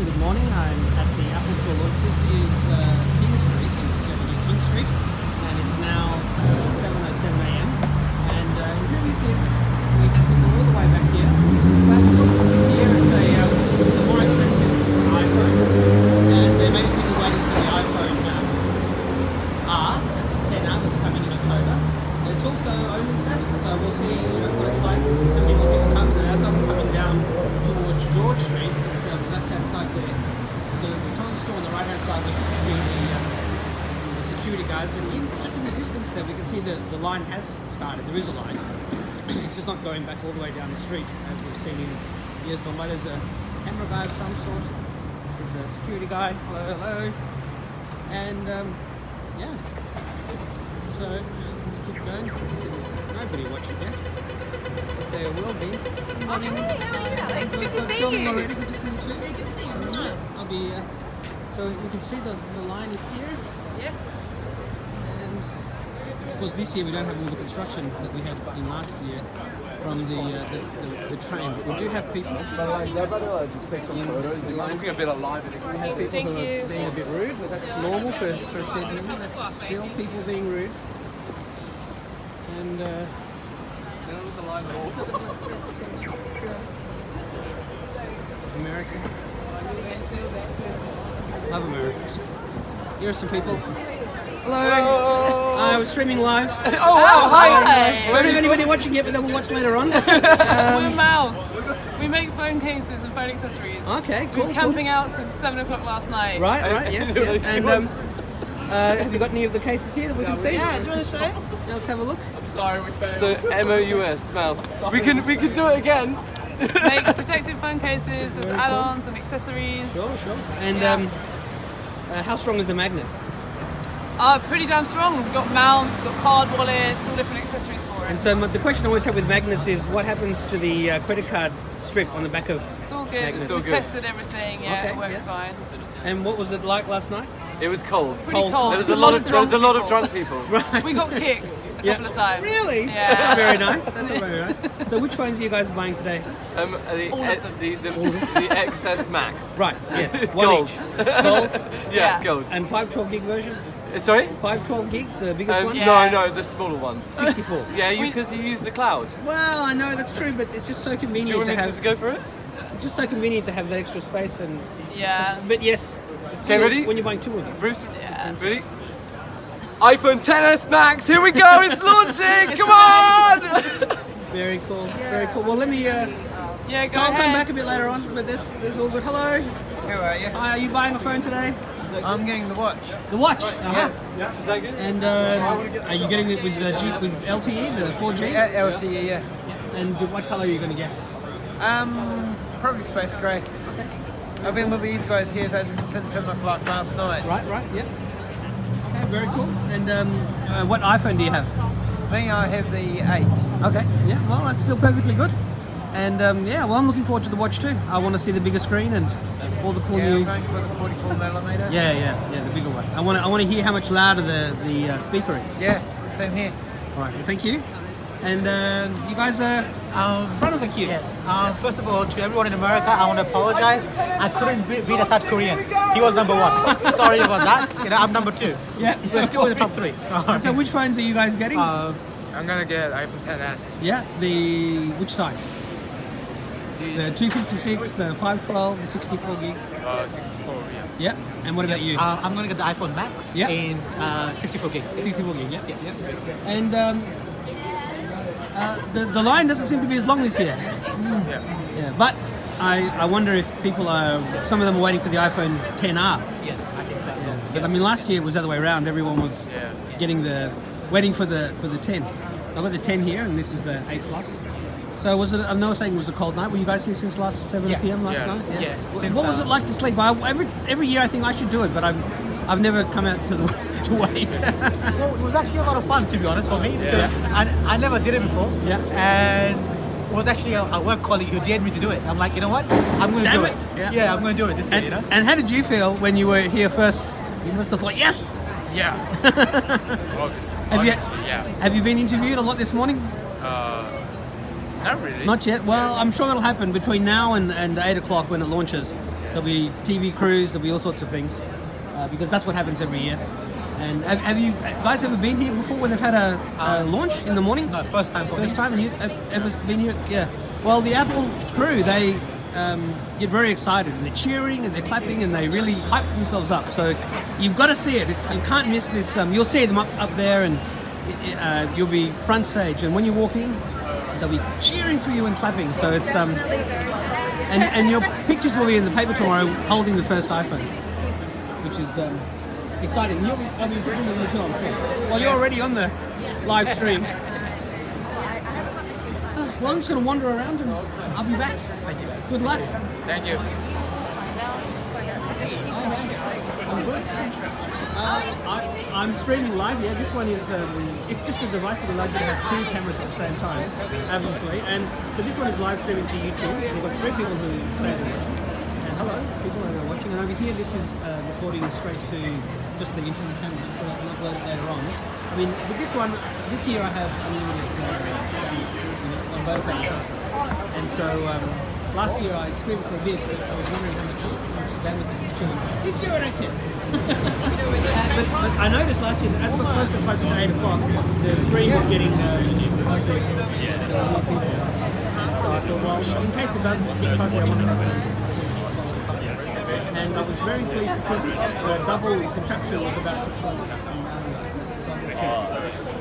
everyone, good morning. I'm at the Apple Store launch. This is King Street, and it's over here, King Street, and it's now 7:07 a.m. And in previous years, we have been all the way back here. But look, this year it's a more expensive iPhone, and there may be people waiting for the iPhone R, that's 10R, that's coming in October. It's also only set, so we'll see what it's like. How many more people come. And as I'm coming down towards George Street, it's on the left-hand side there. The toy store on the right-hand side, we can see the security guards, and just in the distance there, we can see the line has started. There is a line. It's just not going back all the way down the street as we've seen in years gone by. There's a camera guy of some sort. There's a security guy. Hello, hello. And yeah. So let's keep going. There's nobody watching yet. But there will be. Good morning. Hey, how are you, Alex? Good to see you. Already. Good to see you too. Very good to see you. I'll be. So you can see the line is here. Yep. And of course, this year we don't have all the construction that we had in last year from the train. But we do have people. Take some photos. Looking a bit alive. We have people who are being a bit rude, but that's normal for a Sydney. That's still people being rude. And They don't look alive at all. America. Love Americans. Here are some people. Hello. We're streaming live. Oh wow! Hi. We don't have anybody watching yet, but then we'll watch later on. We're Mouse. We make phone cases and phone accessories. Okay, We've cool. been camping out since 7 o'clock last night. Right, yes. And have you got any of the cases here that we can see? Yeah, do you want to show? Yeah, let's have a look. I'm sorry, we failed. So MOUS mouse. We can do it again. Make protective phone cases with Very add-ons and accessories. Sure. And Yeah. how strong is the magnet? Pretty damn strong. We've got mounts, got card wallets, all different accessories for it. And so the question I always have with magnets is, what happens to the credit card strip on the back of? It's all good. Magnets. We all good. tested everything. Yeah, Okay, it works yeah. fine. And what was it like last night? It was cold. Pretty cold. There was a lot of drunk people. Right. We got kicked a couple of times. Really? Yeah. That's very nice. That's all very nice. So which phones are you guys buying today? All of them. The XS Max. Right. Yes. One Gold. each. Gold. Yeah. Gold. And 512 gig version. Sorry? 512 gig, the biggest one. Yeah. No, the smaller one. 64. Yeah, because you use the cloud. Well, I know that's true, but it's just so Do you convenient want to me have. to go for it? It's just so convenient to have that extra space and. Yeah. But yes. Okay, ready? When you're buying two of them. Bruce, Yeah. ready? iPhone XS Max, here we go, it's launching, come on! Very cool. Very cool. Well, let me. Yeah, go I'll ahead. come back a bit later on, but this all good. Hello. How are you? Hi. Are you buying a phone today? I'm getting the watch. The watch. Uh-huh. Yeah, is that good? And are you getting it with with LTE, the 4G? LCE, yeah. And what color are you going to get? Probably space grey. I've been with these guys here since 7 o'clock last night. Right. Yep. Okay, very cool. And what iPhone do you have? Me, I have the 8. Okay. Yeah. Well, that's still perfectly good. And yeah, well, I'm looking forward to the watch too. I want to see the bigger screen and all the cool Yeah, new. I'm going for the 44mm. Yeah, the bigger one. I want to hear how much louder the speaker is. Yeah, same here. All right. Well, thank you. And you guys are front of the queue. Yes. First of all, to everyone in America, I want to apologize. I couldn't beat a South Korean. He was number 1. Sorry about that. I'm number 2. Yeah. We're still in the top 3. So which phones are you guys getting? I'm going to get iPhone XS. Yeah. Which size? The 256, the 512, the 64 gig. 64, yeah. Yeah. And what about you? I'm going to get the iPhone Max Yeah. in 64 gigs. 64 gig. Yeah. And the line doesn't seem to be as long this year. Yeah. But I wonder if some of them are waiting for the iPhone XR. Yes, I think so. But I mean, last year it was the other way around. Everyone was waiting for the 10. I've got the 10 here, and this is the 8 Plus. So was it? I know saying it was a cold night. Were you guys here since last 7 p.m. last night? Yeah. What was it like to sleep? Every year I think I should do it, but I've never come out to wait. Well, it was actually a lot of fun, to be honest, for me, because I never did it before. Yeah. And it was actually a work colleague who dared me to do it. I'm like, you know what? I'm going to do Damn it. it. Yeah, I'm going to do it this year, And, you know? and how did you feel when you were here first? You must have thought, yes. Yeah. Have you been interviewed a lot this morning? Not really. Not yet. Well, I'm sure it'll happen between now and 8 o'clock when it launches. There'll be TV crews. There'll be all sorts of things because that's what happens every year. And have you guys ever been here before when they've had a launch in the morning? No, first time for me. First time, and you have ever been here? Yeah. Well, the Apple crew, they get very excited and they're cheering and they're clapping and they really hype themselves up. So you've got to see it. You can't miss this. You'll see them up there and you'll be front stage. And when you walk in, they'll be cheering for you and clapping. So it's and your pictures will be in the paper tomorrow holding the first iPhones, which is exciting. I'll be bringing them too, I'm sure. Well, you're already on the live stream. Well, I'm just going to wander around and I'll be back. Good luck. Thank you. I'm good. I'm streaming live. Yeah, this one is it's just a device that allows you to have two cameras at the same time, obviously. And so this one is live streaming to YouTube. We've got 3 people who say they're watching. And hello, people who are watching. And over here, this is recording straight to just the internal camera, so I can upload it later on. I mean, with this one, this year I have unlimited on both ends. And so last year I streamed for a bit, but I was wondering how much bandwidth this is chilling. This year I don't care. but I noticed last year that as we got closer to 8 o'clock, the stream was getting closer. So I thought, well, in case it does get fuzzy, I want to have it. And I was very pleased to see this. The double subtraction was about 6 months.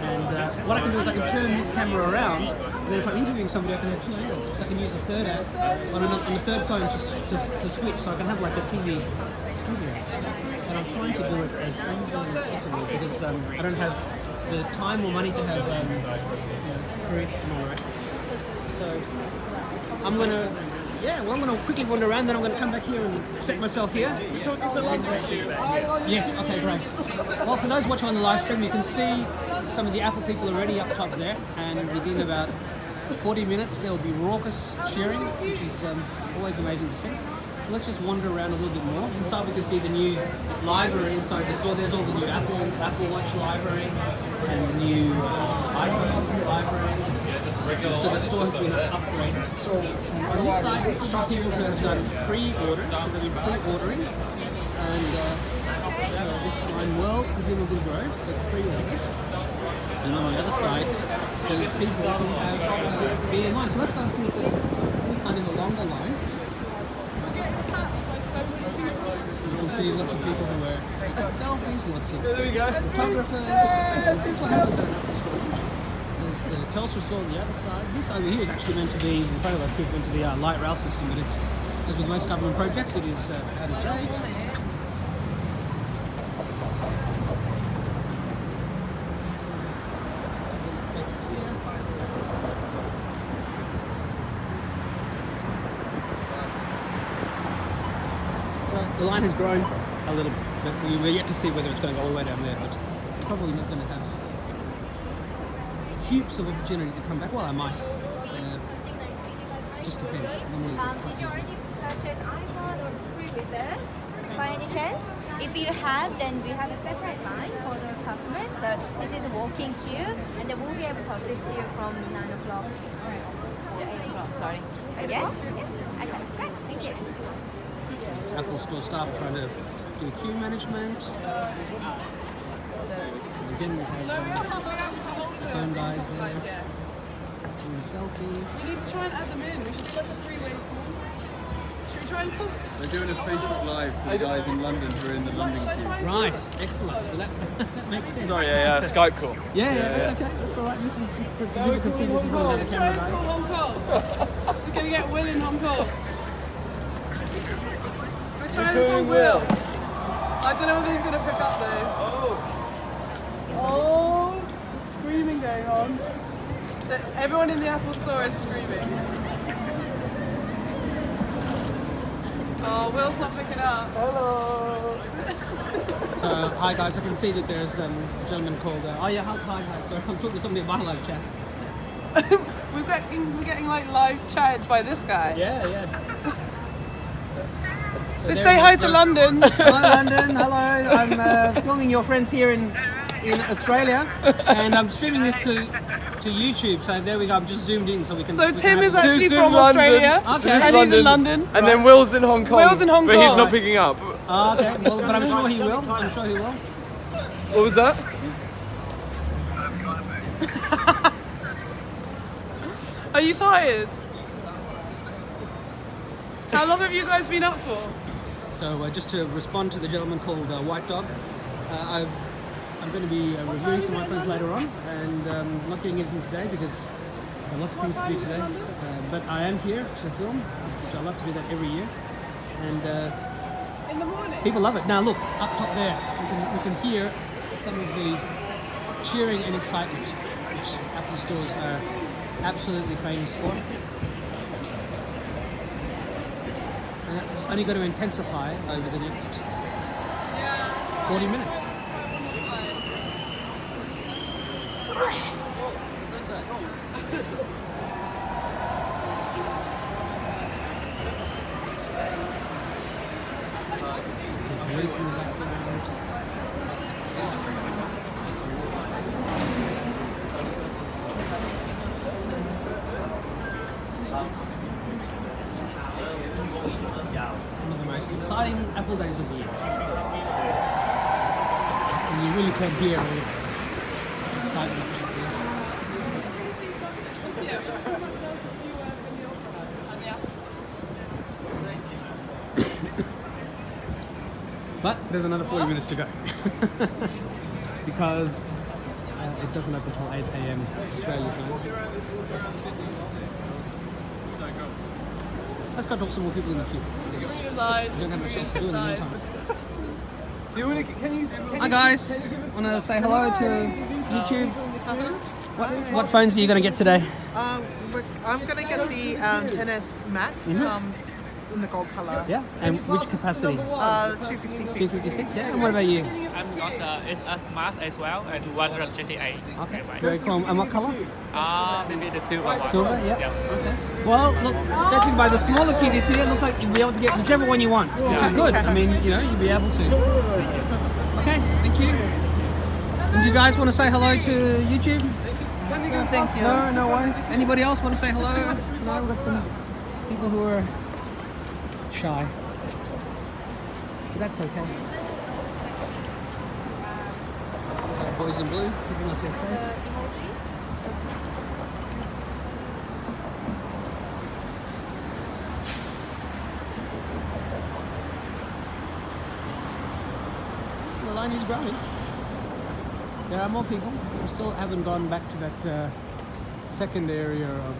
And what I can do is I can turn this camera around, and then if I'm interviewing somebody, I can have 2 angles. So I can use the third app on the third phone to switch, so I can have like a TV studio. And I'm trying to do it as easily as possible because I don't have the time or money to have crew and all that. So I'm gonna. Yeah, well, I'm going to quickly wander around, then I'm going to come back here and set myself here. Yes, okay, great. Well, for those watching on the live stream, you can see some of the Apple people already up top there, and within about 40 minutes there will be raucous cheering, which is always amazing to see. Let's just wander around a little bit more. Inside we can see the new library inside the store. There's all the new Apple Watch library and the new iPhone library. So the store has been upgraded. So on this side, this is for people who have done pre-orders, so they've been pre-ordering. And this is line well, presumably grow, so pre-orders. And on the other side, there's people who have to be in line. So let's go and see if there's any kind of a longer line. You can see lots of people who are taking selfies, lots of photographers. That's what happens at an Apple store. There's the Telstra store on the other side. This over here is actually meant to be, in front of us, meant to be our light rail system, but it's, as with most government projects, it is out of date. The line has grown a little bit. We're yet to see whether it's going to go all the way down there, but it's probably not going to have heaps of opportunity to come back. Well, I might. Just depends. Normally did you already purchase iPhone or pre-reserved by any chance? If you have, then we have a separate line for those customers. So this is a walking queue, and they will be able to assist you from 9 o'clock. 8 o'clock, sorry. Again? Yes? Okay, great. Thank you. Apple Store staff trying to do queue management. Again, we have the phone guys there doing selfies. We need to try and add them in. We should set the three-way call. Should we try and call? They're doing a Facebook Live to the guys in London who are in the London queue. Right, excellent. Well, that makes sense. Sorry, Skype call. Yeah, that's okay. That's all right. This is just so people can see this is one of the camera guys. Hong Kong. We're going to get Will in Hong Kong. We're doing Will. I don't know whether he's going to pick up though. Oh, there's screaming going on. Everyone in the Apple store is screaming. Oh, Will's not picking up. Hello. Hi guys, I can see that there's a gentleman called. Hi. Sorry, I'm talking to somebody in my live chat. we're getting like live chatted by this guy. Yeah. Let's say hi to London. Hello, London. Hello. I'm filming your friends here in Australia, and I'm streaming this to to YouTube. So there we go. I'm just zoomed in so we can. So we can Tim have is a- actually Tim's in from London. Australia, Okay. and he's in London. And then Will's in Hong Kong. Will's in Hong But he's Kong. not picking up. Oh, okay. Well, but I'm sure he will. I'm sure he will. What was that? Are you tired? How long have you guys been up for? So just to respond to the gentleman called White Dog, I'm going to be reviewing some iPhones later on, and not doing anything today because there are lots of things to do today. But I am here to film, which I love to do that every year, and In the morning. people love it. Now look, up top there, we can hear some of the cheering and excitement, which Apple stores are absolutely famous for. And it's only going to intensify over the next 40 minutes. Police in the background. One of the most exciting Apple days of the year. And you really can hear the excitement. But there's another 40 minutes to go. Because it doesn't open until 8 a.m. Australia time. Let's go talk to some more people in the queue. Green eyes. You don't have much else to do in the meantime. Do you want to? Can you? Hi guys, want to say hello to YouTube. What phones are you going to get today? I'm going to get the 10S Max in the gold color. Yeah, and which capacity? 256. 256, yeah. And what about you? I'm got the SS Max as well and 128. Okay, very cool. And what color? Maybe the silver one. Silver, yeah. Okay. Well, look, judging by the smaller key this year, it looks like you'll be able to get whichever one you want. Which is good. I mean, you know, you'll be able to. Okay, thank you. And you guys want to say hello to YouTube? Thanks, you. No, no worries. Anybody else want to say hello? No, we've got some people who are shy. But that's okay. Boys in blue, keeping us all safe. The line is growing. There are more people. We still haven't gone back to that second area of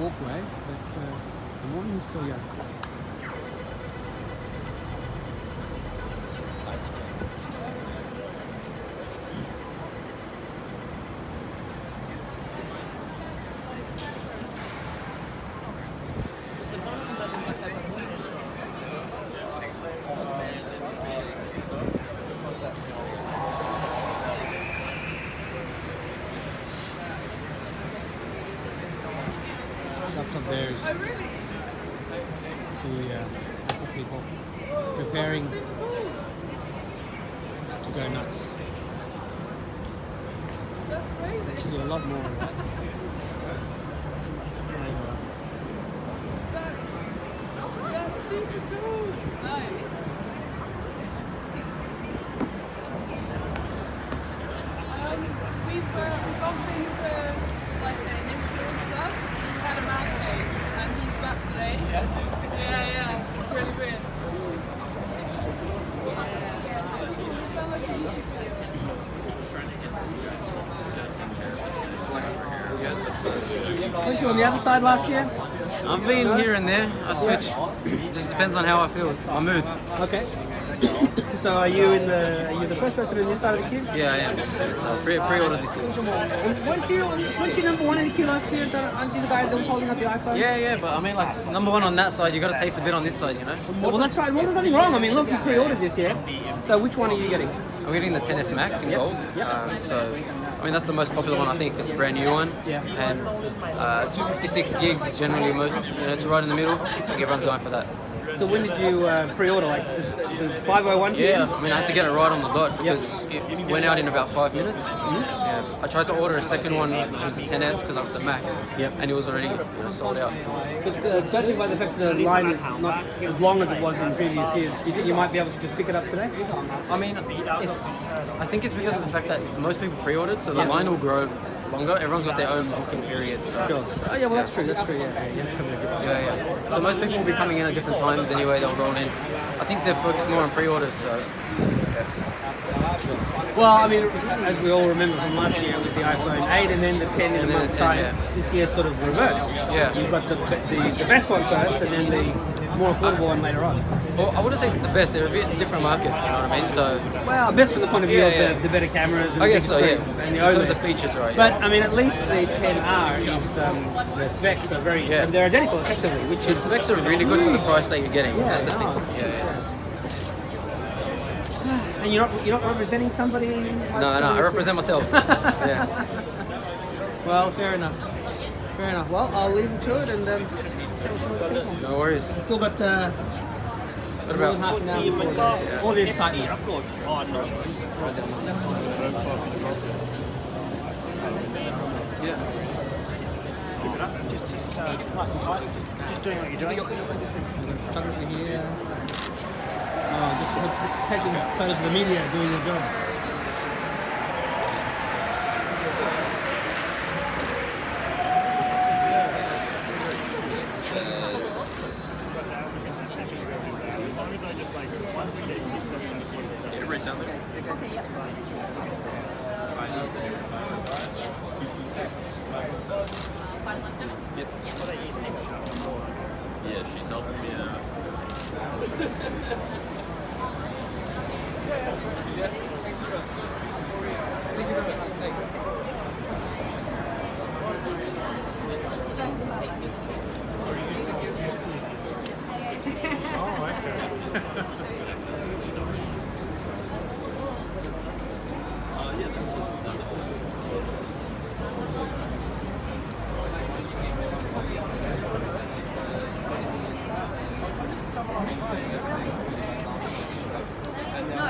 walkway, but the morning is still young. Up top there is the Apple people preparing to go nuts. That's crazy. See a lot more of that. That's super cool. Nice. We've bumped into like an influencer who had a mouse case and he's back today. Yes. Yeah. It's really weird. Weren't you on the other side last year? I've been here and there. I switch. Just depends on how I feel, my mood. Okay. So are you the first person in this side of the queue? Yeah, I am. So I pre-ordered this year. Weren't you number one in the queue last year? Aren't you the guy that was holding up the iPhone? Yeah, but I mean, like, number one on that side, you got to taste a bit on this side, you know? Well, that's right. Well, there's nothing wrong. I mean, look, you pre-ordered this year. So which one are you getting? I'm getting the 10S Max in gold. So, I mean, that's the most popular one, I think. It's a brand new one. Yeah. And 256 gigs is generally most, you know, it's right in the middle. I think everyone's going for that. So when did you pre-order? Like just the 5:01 p.m.? Yeah, I mean, I had to get it right on the dot because it went out in about 5 minutes. Yeah, I tried to order a second one, which was the 10S, because I was the Max, and it was already sold out. But judging by the fact that the line is not as long as it was in previous years, do you think you might be able to just pick it up today? I mean, I think it's because of the fact that most people pre-ordered, so the line will grow longer. Everyone's got their own booking period. So. Sure. Oh yeah, well that's true. That's true. Yeah. So most people will be coming in at different times anyway. They'll roll in. I think they're focused more on pre-orders. So. Well, I mean, as we all remember from last year, it was the iPhone 8 and then the 10 in a month's time. This year sort of reversed. Yeah. You've got the best one first and then the more affordable one later on. Well, I wouldn't say it's the best. They're a bit different markets, you know what I mean? So. Well, best from the point of view of the better cameras and I the guess so, bigger yeah. screens and the In OLED. terms of features, right? But I mean, at least the 10R is the specs are very they're identical effectively. Which the specs are really good for the price that you're getting. That's the thing. Yeah. And you're not representing somebody? No, I represent myself. Yeah. Well, fair enough. Well, I'll leave you to it and no worries. Still got what about half an hour before all the excitement. Yeah. Keep it up. Just nice and tight. Just doing what you're doing. Photography here. Just taking photos of the media doing their job. Right down there. Yeah, she's helping me out.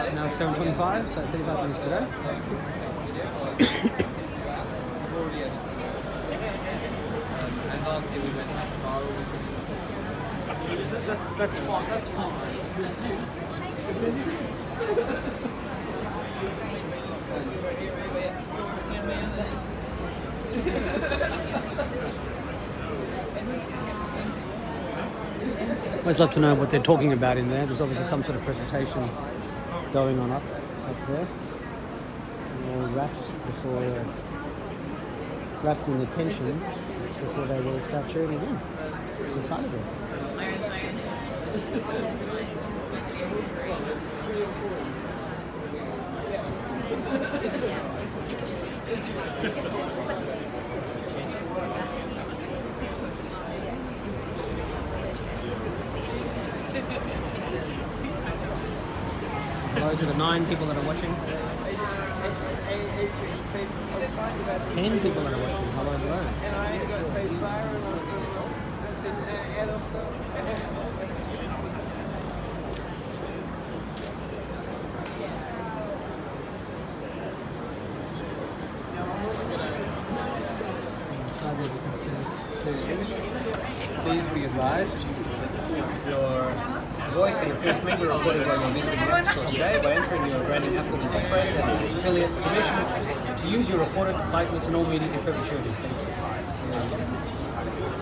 It's now 7:25, so 35 minutes to go. That's fine. I'd love to know what they're talking about in there. There's obviously some sort of presentation going on up there. All wrapped in the tension before they will start cheering again. It's incredible. Hello to the 9 people that are watching. 10 people that are watching. Hello. Please be advised, your voice and your face may be recorded while you're visiting the app store today by entering your branding Apple Incorporated and its affiliates permission to use your recorded likeness in all media in perpetuity. Thank you.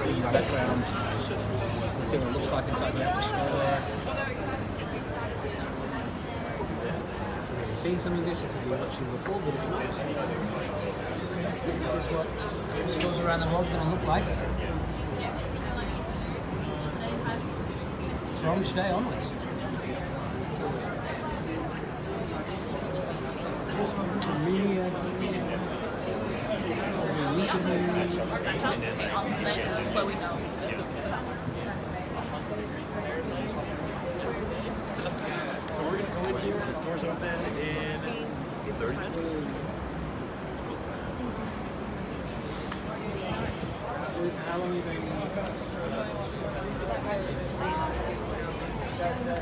In the background, let's see what it looks like inside the Apple Store. Have you seen some of this if you've been watching before, but if not, this is what stores around the world are going to look like. From today onwards. So we're going to go in here, doors open in 30 minutes. How long are you going to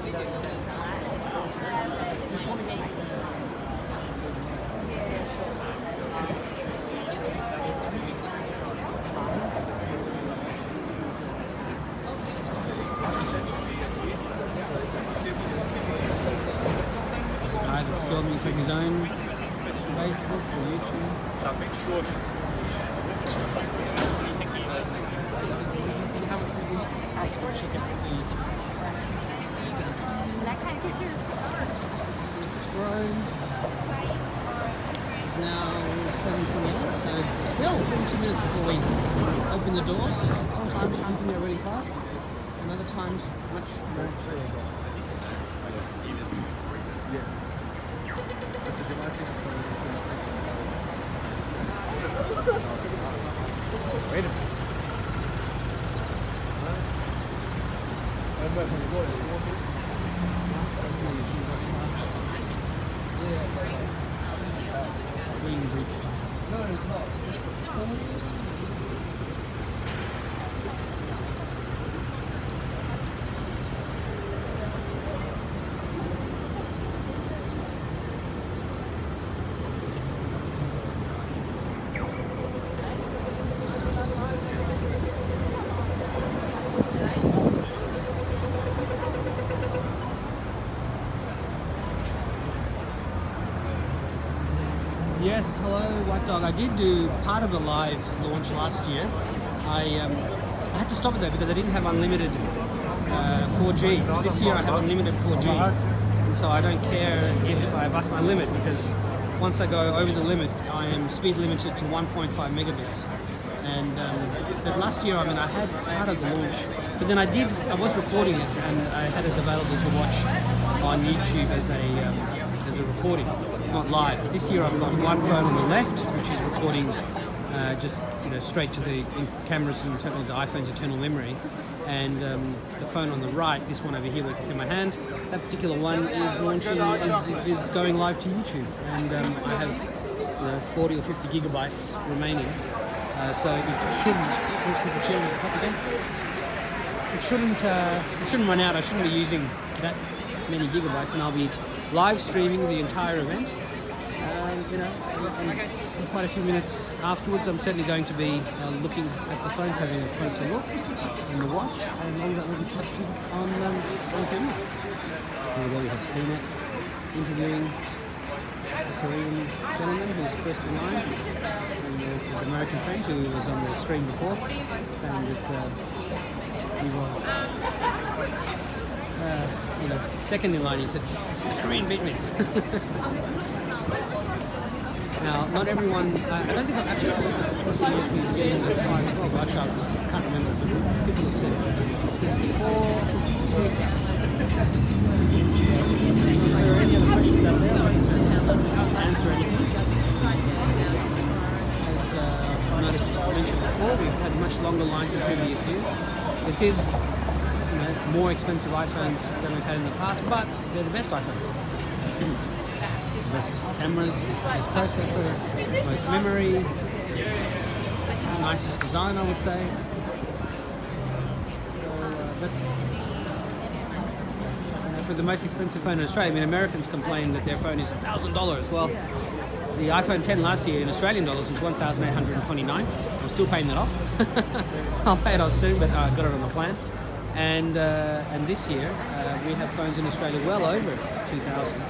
It's filming for his own Facebook or YouTube. It's grown. It's now 7:28, so still 22 minutes before we open the doors. Sometimes time can go really fast, and other times much more slower. Wait a minute. Yes, hello, White Dog. I did do part of a live launch last year. I had to stop it though because I didn't have unlimited 4G. This year I have unlimited 4G, and so I don't care if I bust my limit because once I go over the limit, I am speed limited to 1.5 megabits. And but last year, I mean, I had part of the launch, but then I was recording it and I had it available to watch on YouTube as a recording. It's not live. But this year I've got one phone on the left, which is recording just straight to the camera's internal, the iPhone's internal memory, and the phone on the right, this one over here, which is in my hand, that particular one is launching, is going live to YouTube, and I have 40 or 50 gigabytes remaining, so it shouldn't run out. I shouldn't be using that many gigabytes, and I'll be live streaming the entire event. In quite a few minutes afterwards, I'm certainly going to be looking at the phones, having a closer look, and the watch, and all that will be captured on camera. Here we have seen it interviewing a Korean gentleman who's first in line, and there's an American friend who was on the stream before, saying that he was second in line. He said, "It's the Korean beat me." Now, not everyone, I don't think I've actually getting the time. Oh gosh, I can't remember, but people have said 64, 66. If there are any other questions out there, I'll answer anything. As I mentioned before, we've had much longer lines in previous years. This is more expensive iPhones than we've had in the past, but they're the best iPhones. Best cameras, best processor, most memory, nicest design, I would say. So, for the most expensive phone in Australia, I mean, Americans complain that their phone is $1,000. Well, the iPhone 10 last year in Australian dollars was $1,829. I'm still paying that off. I'll pay it off soon, but I got it on the plan. And this year we have phones in Australia well over 2,000.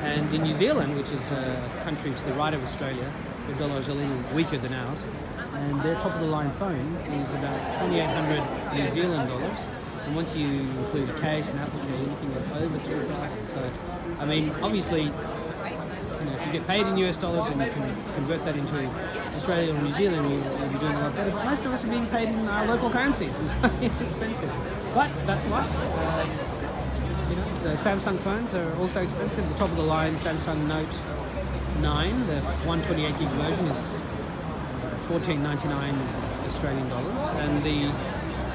And in New Zealand, which is a country to the right of Australia, the dollar is a little weaker than ours, and their top of the line phone is about 2,800 New Zealand dollars. And once you include a case and Apple Care, you're looking at over 3,000. So, I mean, obviously, if you get paid in US dollars and you can convert that into Australia or New Zealand, you'll be doing a lot better. But most of us are being paid in our local currencies, and so it's expensive. But that's life. The Samsung phones are also expensive. The top of the line Samsung Note 9, the 128 gig version, is $14.99 Australian dollars, and the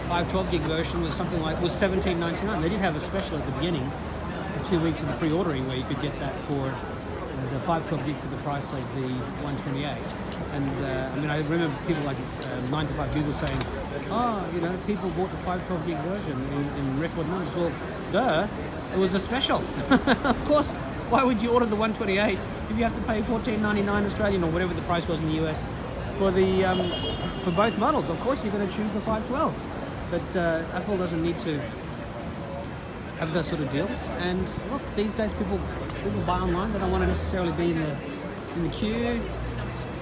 512 gig version was $17.99. They did have a special at the beginning, for 2 weeks of the pre-ordering, where you could get that for the 512 gig for the price of the 128. And I mean, I remember people like 9 to 5 Google saying oh, you know, people bought the 512 gig version in record numbers. Well, duh, it was a special. Of course, why would you order the 128 if you have to pay $14.99 Australian or whatever the price was in the US for the for both models? Of course, you're going to choose the 512. But Apple doesn't need to have those sort of deals. And look, these days people buy online. They don't want to necessarily be in the queue. You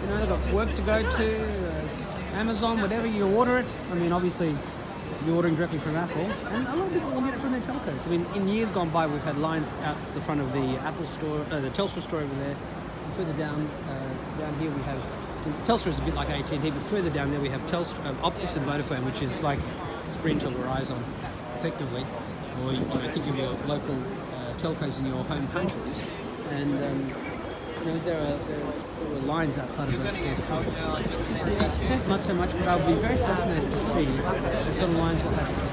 know, they've got work to go to. Amazon, whatever you order it. I mean, obviously, you're ordering directly from Apple, and a lot of people will get it from their telcos. I mean, in years gone by, we've had lines out the front of the Apple store, the Telstra store over there. And further down here we have Telstra is a bit like AT&T, but further down there we have Telstra, Optus and Vodafone, which is like Sprint or Verizon, effectively. Or you know, think of your local telcos in your home countries, and you know, there are lines outside of those stores. Not so much, but I'll be very fascinated to see the sort of lines will have for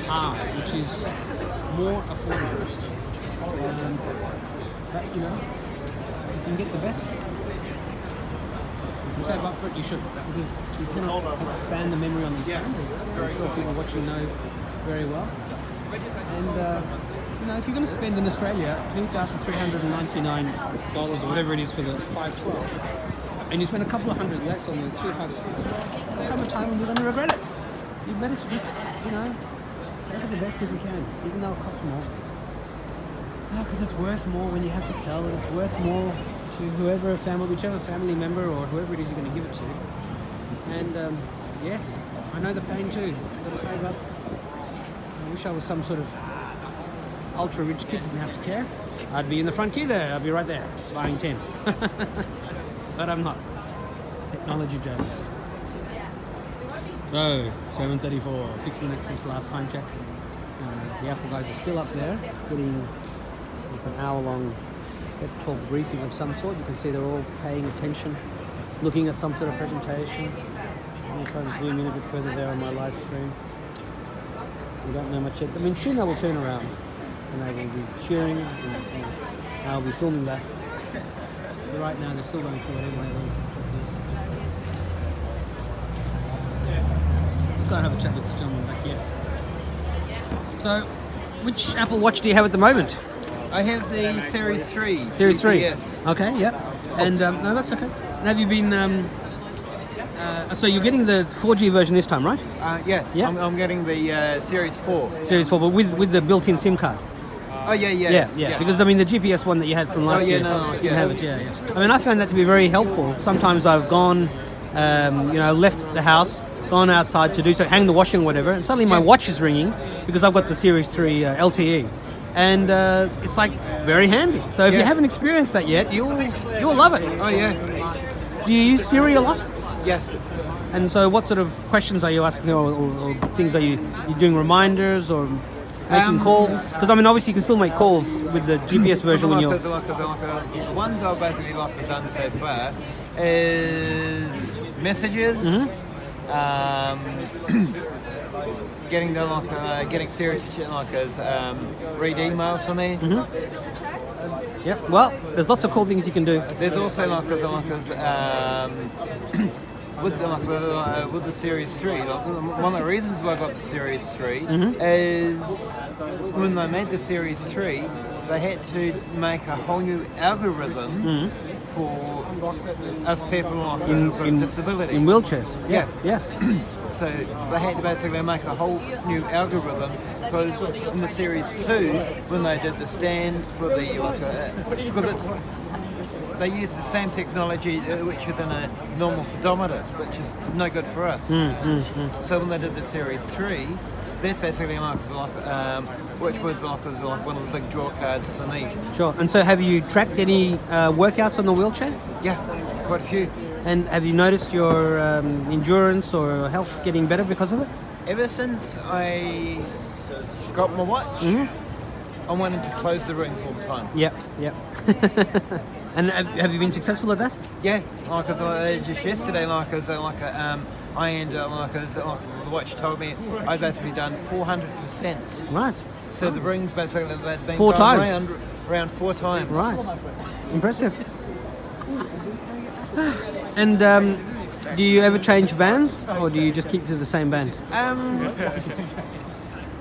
10R, which is more affordable. But you know, you can get the best. If you save up for it, you should, because you cannot expand the memory on these phones. I'm sure people watching know very well. And you know, if you're going to spend in Australia $2,399 or whatever it is for the 512, and you spend a couple of hundred less on the 256, there'll come a time when you're going to regret it. You better just, you know, go for the best if you can, even though it costs more. Because it's worth more when you have to sell it. It's worth more to whichever family member or whoever it is you're going to give it to. And yes, I know the pain too. Got to save up. I wish I was some sort of ultra rich kid who didn't have to care. I'd be in the front queue there. I'd be right there, buying 10. But I'm not. Technology Jones. So, 7:34, 6 minutes since the last time check. The Apple guys are still up there, getting like an hour-long pep talk briefing of some sort. You can see they're all paying attention, looking at some sort of presentation. I'm going to try and zoom in a bit further there on my live screen. We don't know much yet. I mean, soon I will turn around and they will be cheering and I'll be filming that. But right now they're still going through whatever they want. Let's go and have a chat with this gentleman back here. So, which Apple Watch do you have at the moment? I have the Series 3. Series 3? Yes. Okay, yeah. And, no, that's okay. And have you been... so you're getting the 4G version this time, right? Yeah. Yeah? I'm getting the Series 4. Series 4, but with the built-in SIM card. Oh, yeah. Because I mean the GPS one that you had from last year, you didn't have it. Yeah. I mean, I found that to be very helpful. Sometimes I've gone, you know, left the house, gone outside to do so, hang the washing or whatever, and suddenly my watch is ringing because I've got the Series 3 LTE, and it's like very handy. So if you haven't experienced that yet, you'll love it. Oh yeah. Do you use Siri a lot? Yeah. And so what sort of questions are you asking, or things are you doing reminders or making calls? Because I mean, obviously you can still make calls with the GPS version when you're... The ones I've basically done so far is messages, getting the getting Siri to shit like as read email to me. Yeah. Well, there's lots of cool things you can do. There's also with the Series 3, one of the reasons why I got the Series 3 is when they made the Series 3, they had to make a whole new algorithm for us people with disabilities. In wheelchairs. Yeah. So they had to basically make a whole new algorithm because in the Series 2, when they did the stand for the because they use the same technology which is in a normal pedometer, which is no good for us. So when they did the Series 3, that's basically which was like one of the big draw cards for me. Sure. And so have you tracked any workouts on the wheelchair? Yeah, quite a few. And have you noticed your endurance or health getting better because of it? Ever since I got my watch, I wanted to close the rings all the time. Yeah. And have you been successful at that? Yeah, just yesterday, I ended up the watch told me I'd basically done 400%. Right. So the rings basically they'd been 4 times. Around 4 times. Right. Impressive. And Do you ever change bands, or do you just keep to the same band?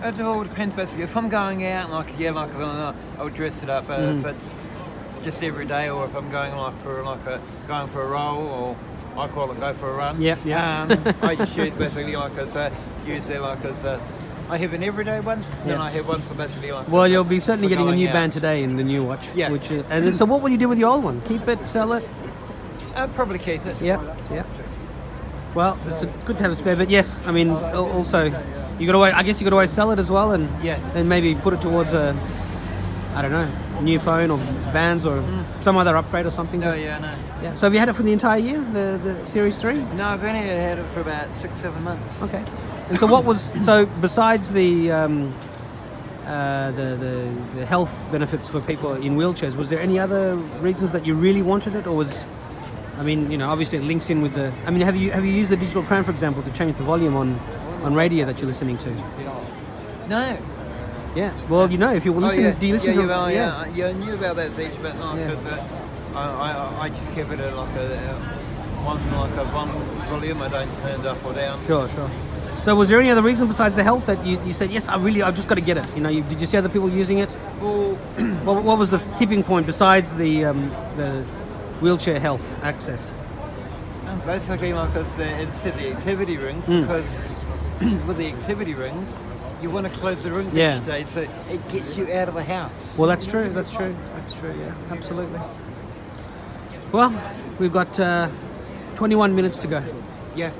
It all depends basically. If I'm going out, I'll dress it up. But if it's just every day, or if I'm going going for a roll, or I call it go for a run. I just use basically I have an everyday one, then I have one for basically Well, you'll be certainly getting a new band today in the new watch. Yeah. And so what will you do with your old one? Keep it, sell it? I'll probably keep it. Yeah. Well, it's good to have a spare, but yes, I mean, also, you got to. I guess you got to always sell it as well, and then maybe put it towards a, I don't know, new phone or bands or some other upgrade or something. Yeah. So have you had it for the entire year, the Series 3? No, I've only had it for about 6-7 months. Okay. And so what was besides the health benefits for people in wheelchairs? Was there any other reasons that you really wanted it, or was? I mean, you know, obviously it links in with the. I mean, have you used the digital crown, for example, to change the volume on radio that you're listening to? No. Yeah. Well, you know, if you're listening, do you listen to? I knew about that feature, but not because I just kept it at one volume. I don't turn it up or down. Sure. So was there any other reason besides the health that you said, yes, I've just got to get it? You know, did you see other people using it? Well, what was the tipping point besides the wheelchair health access? Basically, because the activity rings, because with the activity rings, you want to close the rings each day, so it gets you out of the house. Well, that's true, yeah, absolutely. Well, we've got 21 minutes to go. Yeah.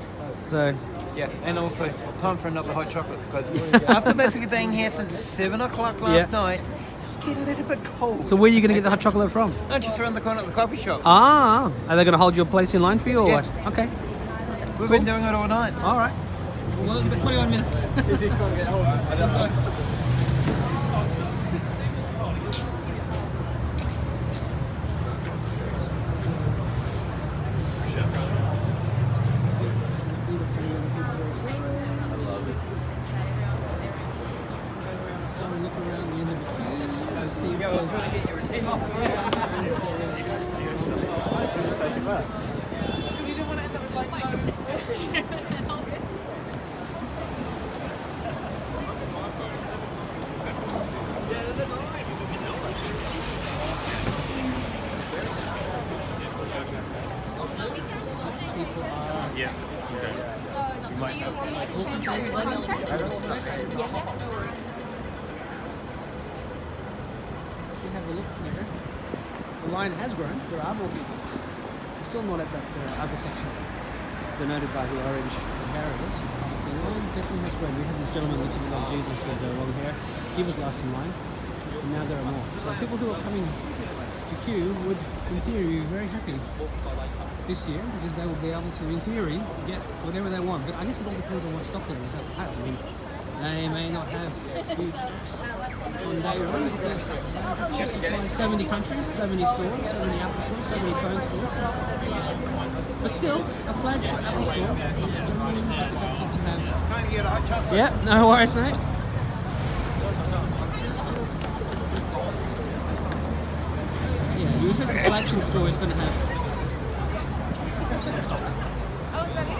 So... Yeah, and also time for another hot chocolate, because after basically being here since 7 o'clock last night, it's getting a little bit cold. So where are you going to get the hot chocolate from? Just around the corner at the coffee shop. Ah, are they going to hold your place in line for you, or what? Okay. We've been doing it all night. All right. Well, it's got 21 minutes. The line has grown. There are more people. We're still not at that other section denoted by the orange barriers. The line definitely has grown. We had this gentleman looking like Jesus with the long hair. He was last in line, and now there are more. So people who are coming to queue would, in theory, be very happy this year, because they will be able to, in theory, get whatever they want. But I guess it all depends on what stock levels they have. I mean, they may not have huge stocks on day one, because they just supply so many countries, so many stores, so many Apple stores, so many phone stores. But still, a flagship Apple store is generally expected to have... Yeah, no worries, mate. Yeah, you think the flagship store is going to have some stock. Oh, is that it?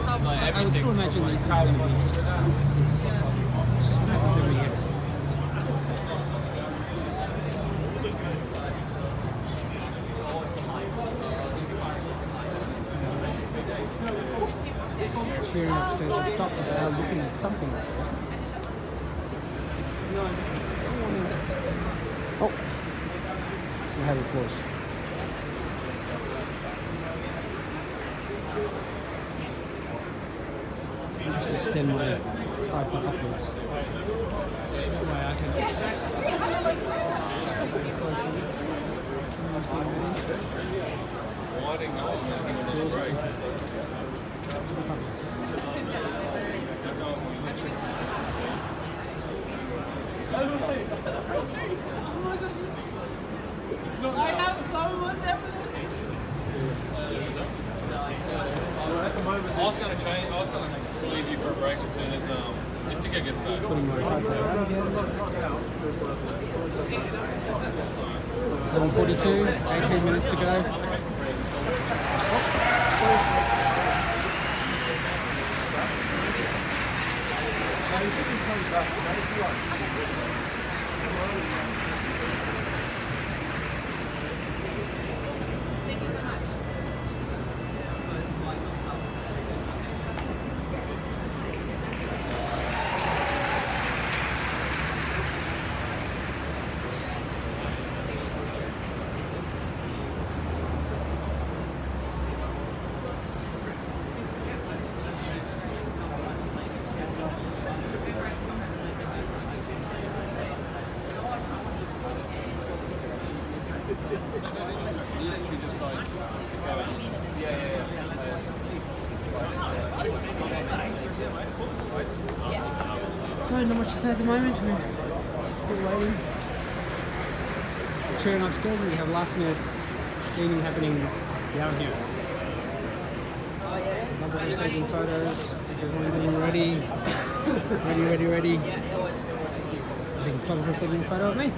I would still imagine these things are going to be interesting. It's just what happens every year. Cheering upstairs and stop looking at something like that. Oh, we have a force. Just extend my iPhone upwards. That way I can. I have so much evidence. I was going to leave you for a break as soon as if Ticket gets back. Putting my iPhone out again. 7:42, 18 minutes to go. Thank you so much. You literally just like Sorry, not much to say at the moment. We're still waiting. Cheering upstairs, and we have last minute cleaning happening down here. Everyone's taking photos. Everyone's getting ready. ready. I think photographers taking a photo of me.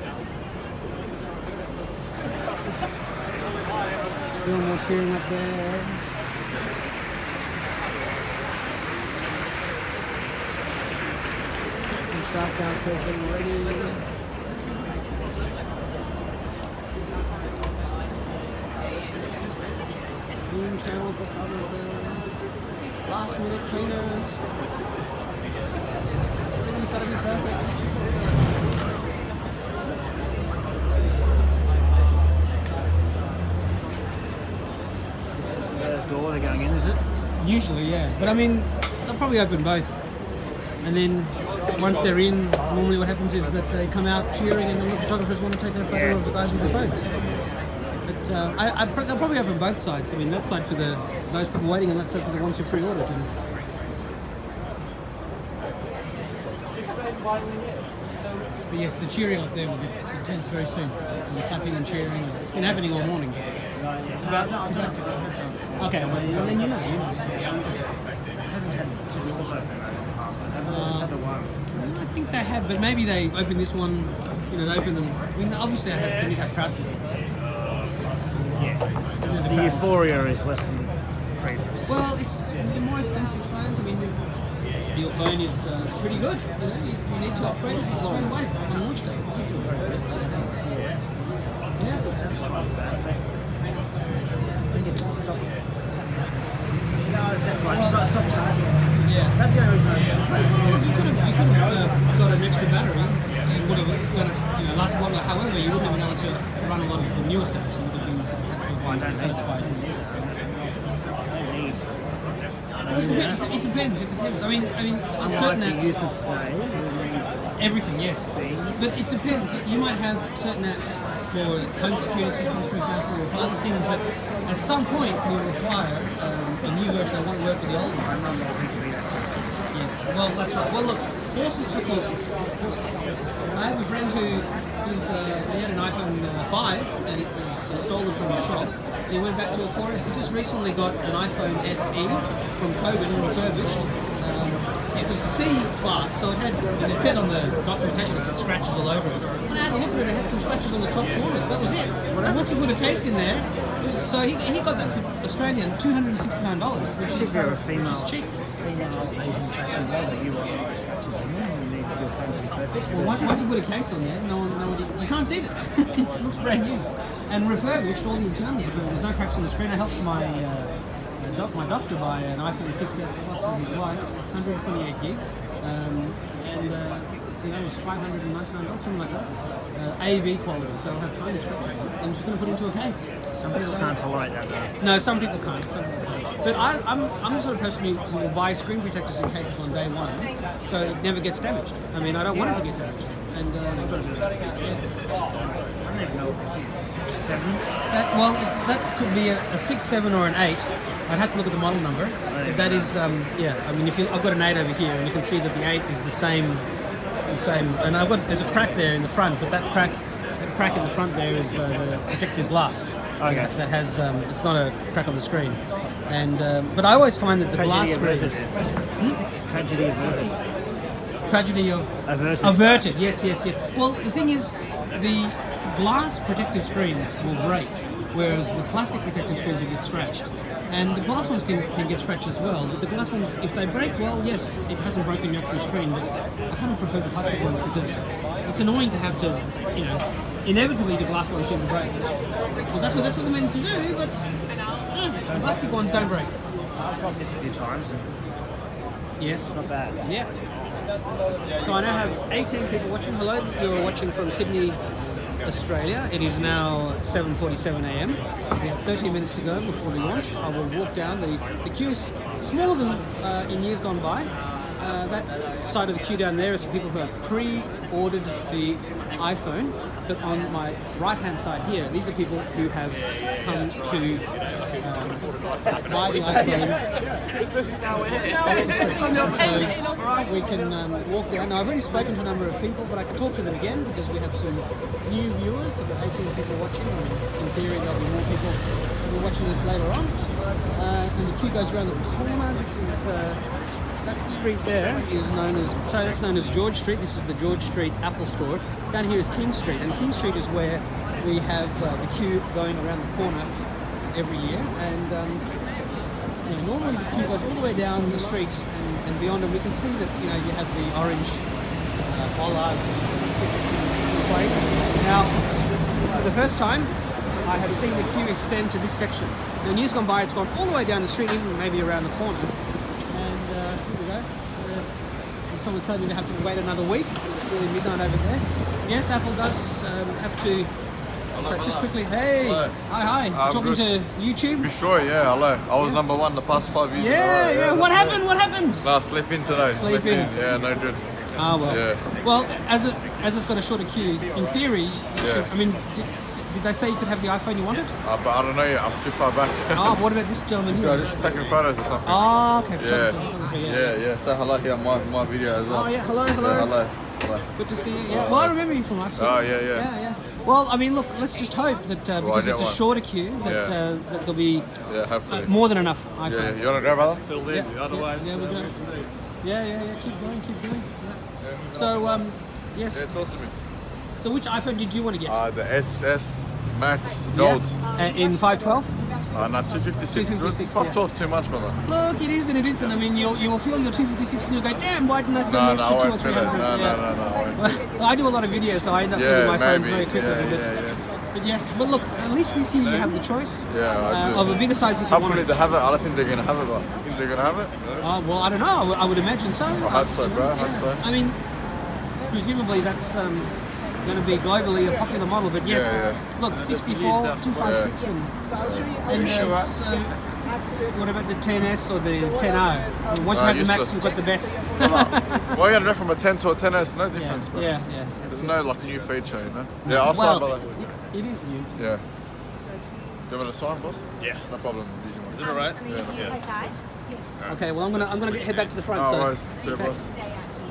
Doing more cheering up there. Staff downstairs getting ready. Clean channel for photographers. Last minute cleaners. Everything's gotta be perfect. The door they're going in, is it? Usually, yeah. But I mean, they'll probably open both. And then once they're in, normally what happens is that they come out cheering and all the photographers want to take a photo of the guys with the phones. But they'll probably open both sides. I mean, that side for those people waiting and that side for the ones who pre-ordered. And but yes, the cheering up there will be intense very soon. And the clapping and cheering. It's been happening all morning. It's about Okay, well, then you know. I think they have, but maybe they open this one. You know, they open them. I mean, obviously they need to have crowd control. Yeah. The euphoria is less than previous. Well, it's the more expensive phones. I mean, your phone is pretty good. You know, you need to upgrade it straight away on launch day. Stop charging. Yeah. That's the only reason. Well, you could have got an extra battery. It would have lasted longer. However, you wouldn't have been able to run a lot of the newer stuff. So you would have been satisfied. It depends. I mean, on certain apps, everything, yes. But it depends. You might have certain apps for home security systems, for example, or for other things that at some point will require a new version that won't work with the old one. Yes. Well, that's right. Well, look, horses for courses. I have a friend who he had an iPhone 5 and it was stolen from a shop. And he went back to a 4S. He just recently got an iPhone SE from Kogan refurbished. It was C class, so it had, and it said on the documentation it had scratches all over it. When I had a look at it, it had some scratches on the top corners. That was it. And once you put a case in there, so he got that for Australian $269, which is you're a female, which is cheap. Female Asian fashion that you are. You need your phone to be perfect. Well, once you put a case on there, you can't see it. It looks brand new. And refurbished, all the internals are good. There's no cracks on the screen. I helped my doctor buy an iPhone 6S Plus for his wife, 128 gig, and it was $599, something like that. AV quality, so it'll have tiny scratches on it. I'm just going to put it into a case. Some people can't tolerate that though. No, some people can't. But I'm the sort of person who will buy screen protectors in cases on day one, so it never gets damaged. I mean, I don't want it to get damaged. And I don't even know what this is. 7? That could be a 6, 7, or an 8. I'd have to look at the model number. That is, I mean, I've got an 8 over here, and you can see that the 8 is the same. And there's a crack there in the front, but that crack in the front there is the protective glass. Okay. That has, it's not a crack on the screen. And but I always find that the glass screens. Tragedy averted. Tragedy of averted. Yes. Well, the thing is, the glass protective screens will break, whereas the plastic protective screens will get scratched. And the glass ones can get scratched as well, but the glass ones, if they break, well, yes, it hasn't broken your actual screen, but I kind of prefer the plastic ones because it's annoying to have to, you know, inevitably the glass ones seem to break. Well, that's what they're meant to do, but the plastic ones don't break. I've practiced this a few times. Yes. Not bad. Yeah. So I now have 18 people watching. Hello, you're watching from Sydney, Australia. It is now 7:47 a.m. We have 30 minutes to go before we launch. I will walk down. The queue is smaller than in years gone by. That side of the queue down there is for people who have pre-ordered the iPhone. But on my right-hand side here, these are people who have come to buy the iPhone. So we can walk down. Now I've already spoken to a number of people, but I can talk to them again because we have some new viewers. So there are 18 people watching, and in theory there'll be more people who are watching this later on. And the queue goes around the corner. This is that street there is known as, that's known as George Street. This is the George Street Apple Store. Down here is King Street, and King Street is where we have the queue going around the corner every year. And normally the queue goes all the way down the street and beyond, and we can see that you have the orange bollards in place. Now, for the first time, I have seen the queue extend to this section. So in years gone by, it's gone all the way down the street, even maybe around the corner. And here we go. Someone told me to have to wait another week. It's really midnight over there. Yes, Apple does have to. So just quickly, hey, hello. Hi. Talking good. to YouTube. Be sure, yeah, hello. I was number one the past 5 years. Yeah. What happened? What happened? No, sleep in today. Sleep in. Yeah, no good. Ah, well. Yeah. Well, as it's got a shorter queue, in theory, you should, I mean, did they say you could have the iPhone you wanted? But I don't know yet. I'm too far back. What about this gentleman here? Yeah, just taking photos or something. Oh, okay. Yeah. Say hello here on my video as well. Oh, yeah. Hello. Yeah, hello. Good to see you. Yeah. Well, I remember you from last week. Oh, yeah. Well, I mean, look, let's just hope that because it's a shorter queue, that there'll be more than enough iPhones. Yeah. You want to go, brother? Filled in, otherwise. Yeah, we go. Yeah. Keep going. Yeah. So, yes. Yeah, talk to me. So, which iPhone did you want to get? The XS Max Gold. In 512? Not 256. 256, 512 too much, brother. Look, it is and it isn't. I mean, you will feel your 256 and you'll go, damn, why didn't I spend an extra 2 or 300? No. Well, I do a lot of videos, so I end up using my phones very quickly. But yes, but look, at least this year you have the choice of a bigger size if you want Hopefully it. they have it. I don't think they're going to have it, but you think they're going to have it? Well, I don't know. I would imagine so. I hope so, bro. I hope so. I mean, presumably that's going to be globally a popular model, but yes, look, 64, 256, and so what about the 10S or the 10R? Once you have the Max, you've got the best. Well, you got to go from a 10 to a 10S, no difference, bro. Yeah. There's no like new feature, you know? Yeah, I'll sign, brother. It is new. Yeah. Do you want me to sign, boss? Yeah. No problem. Is it alright? Yes. Okay, well, I'm gonna head back to the front. No so. worries. See you, boss.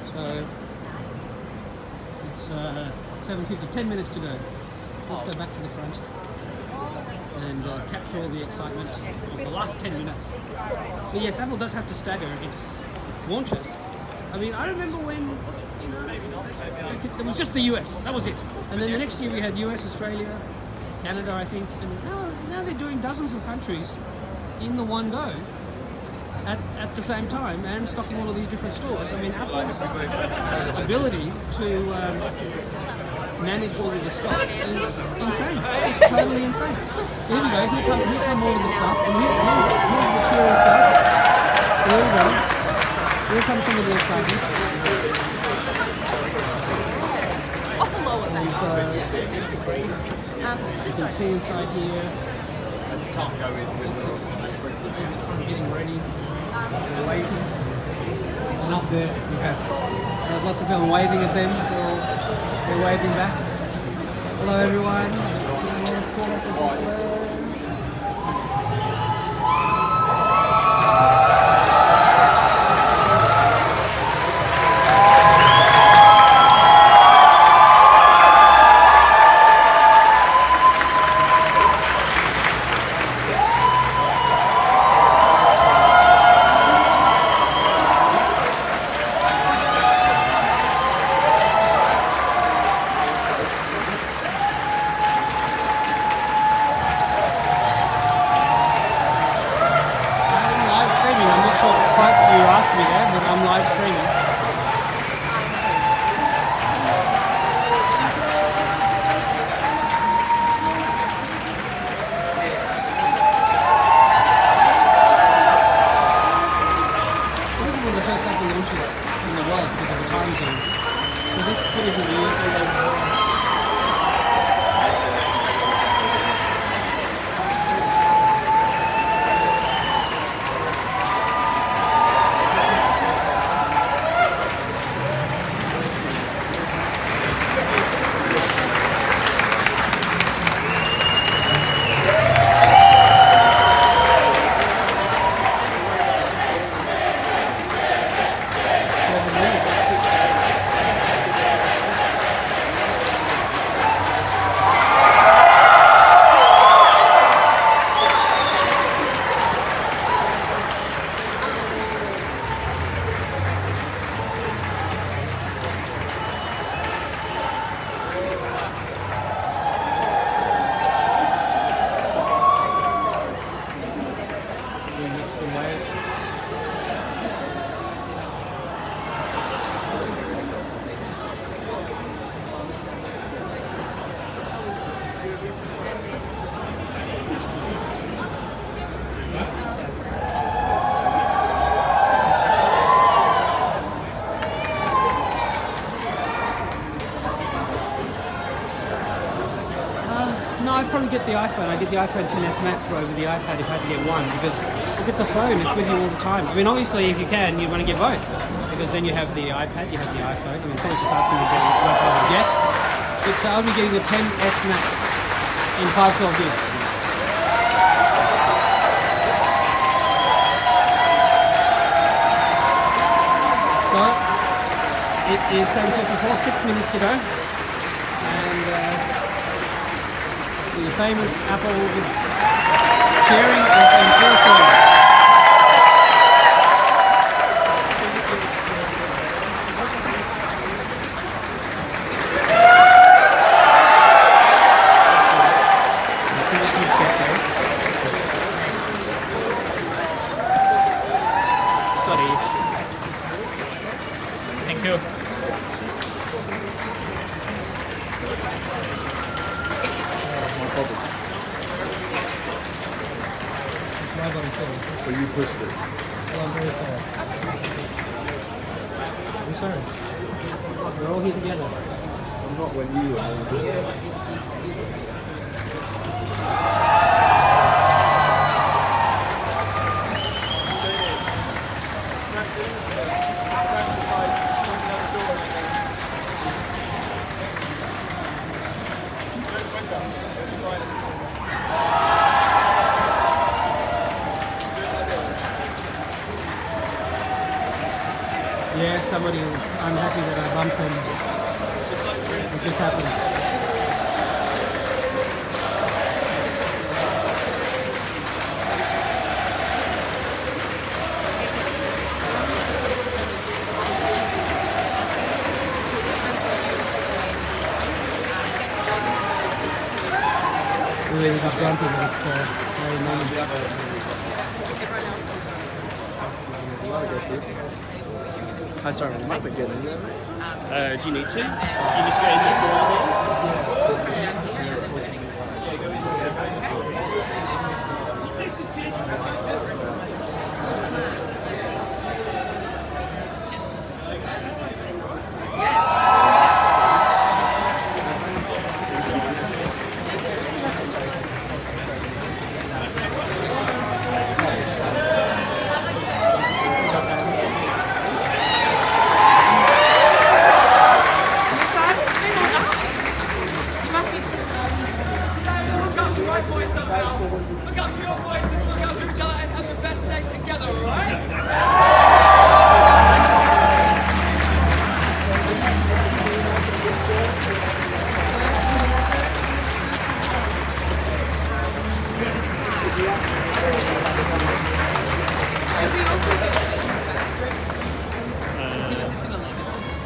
So it's 7:50, 10 minutes to go. Let's go back to the front and capture all the excitement of the last 10 minutes. But yes, Apple does have to stagger its launches. I mean, I remember when, it was just the US, that was it. And then the next year we had US, Australia, Canada, I think, and now they're doing dozens of countries in the one go. At the same time, and stocking all of these different stores. I mean, Apple's ability to manage all of the stock is insane. It's totally insane. Here we go. Here come all of the stuff. And here's the material stuff. Here we go. Here comes some of the excitement. Offer lower than You can see inside here. Getting ready. They're waiting. And up there we have lots of people waving at them. They're waving back. Hello everyone. time zones. So this footage will be used for the No, I'd probably get the iPhone. I'd get the iPhone XS Max over the iPad if I had to get one, because if it's a phone, it's with you all the time. I mean, obviously, if you can, you want to get both, because then you have the iPad, you have the iPhone. I mean, someone's just asking me what I would get. I'll be getting the XS Max in 512 gigs. So, it is 7:54, 6 minutes to go, and the famous Apple sharing and filtering. Sorry. Thank you. But you pushed it. Well, I'm very sorry. I'm sorry. We're all here together. Not when you were. Yeah, somebody was unhappy that I bumped them. It just happens. Really got bumpy, but it's very nice. Hi, sorry, I might be getting it. Do you need to? You need to go in this door.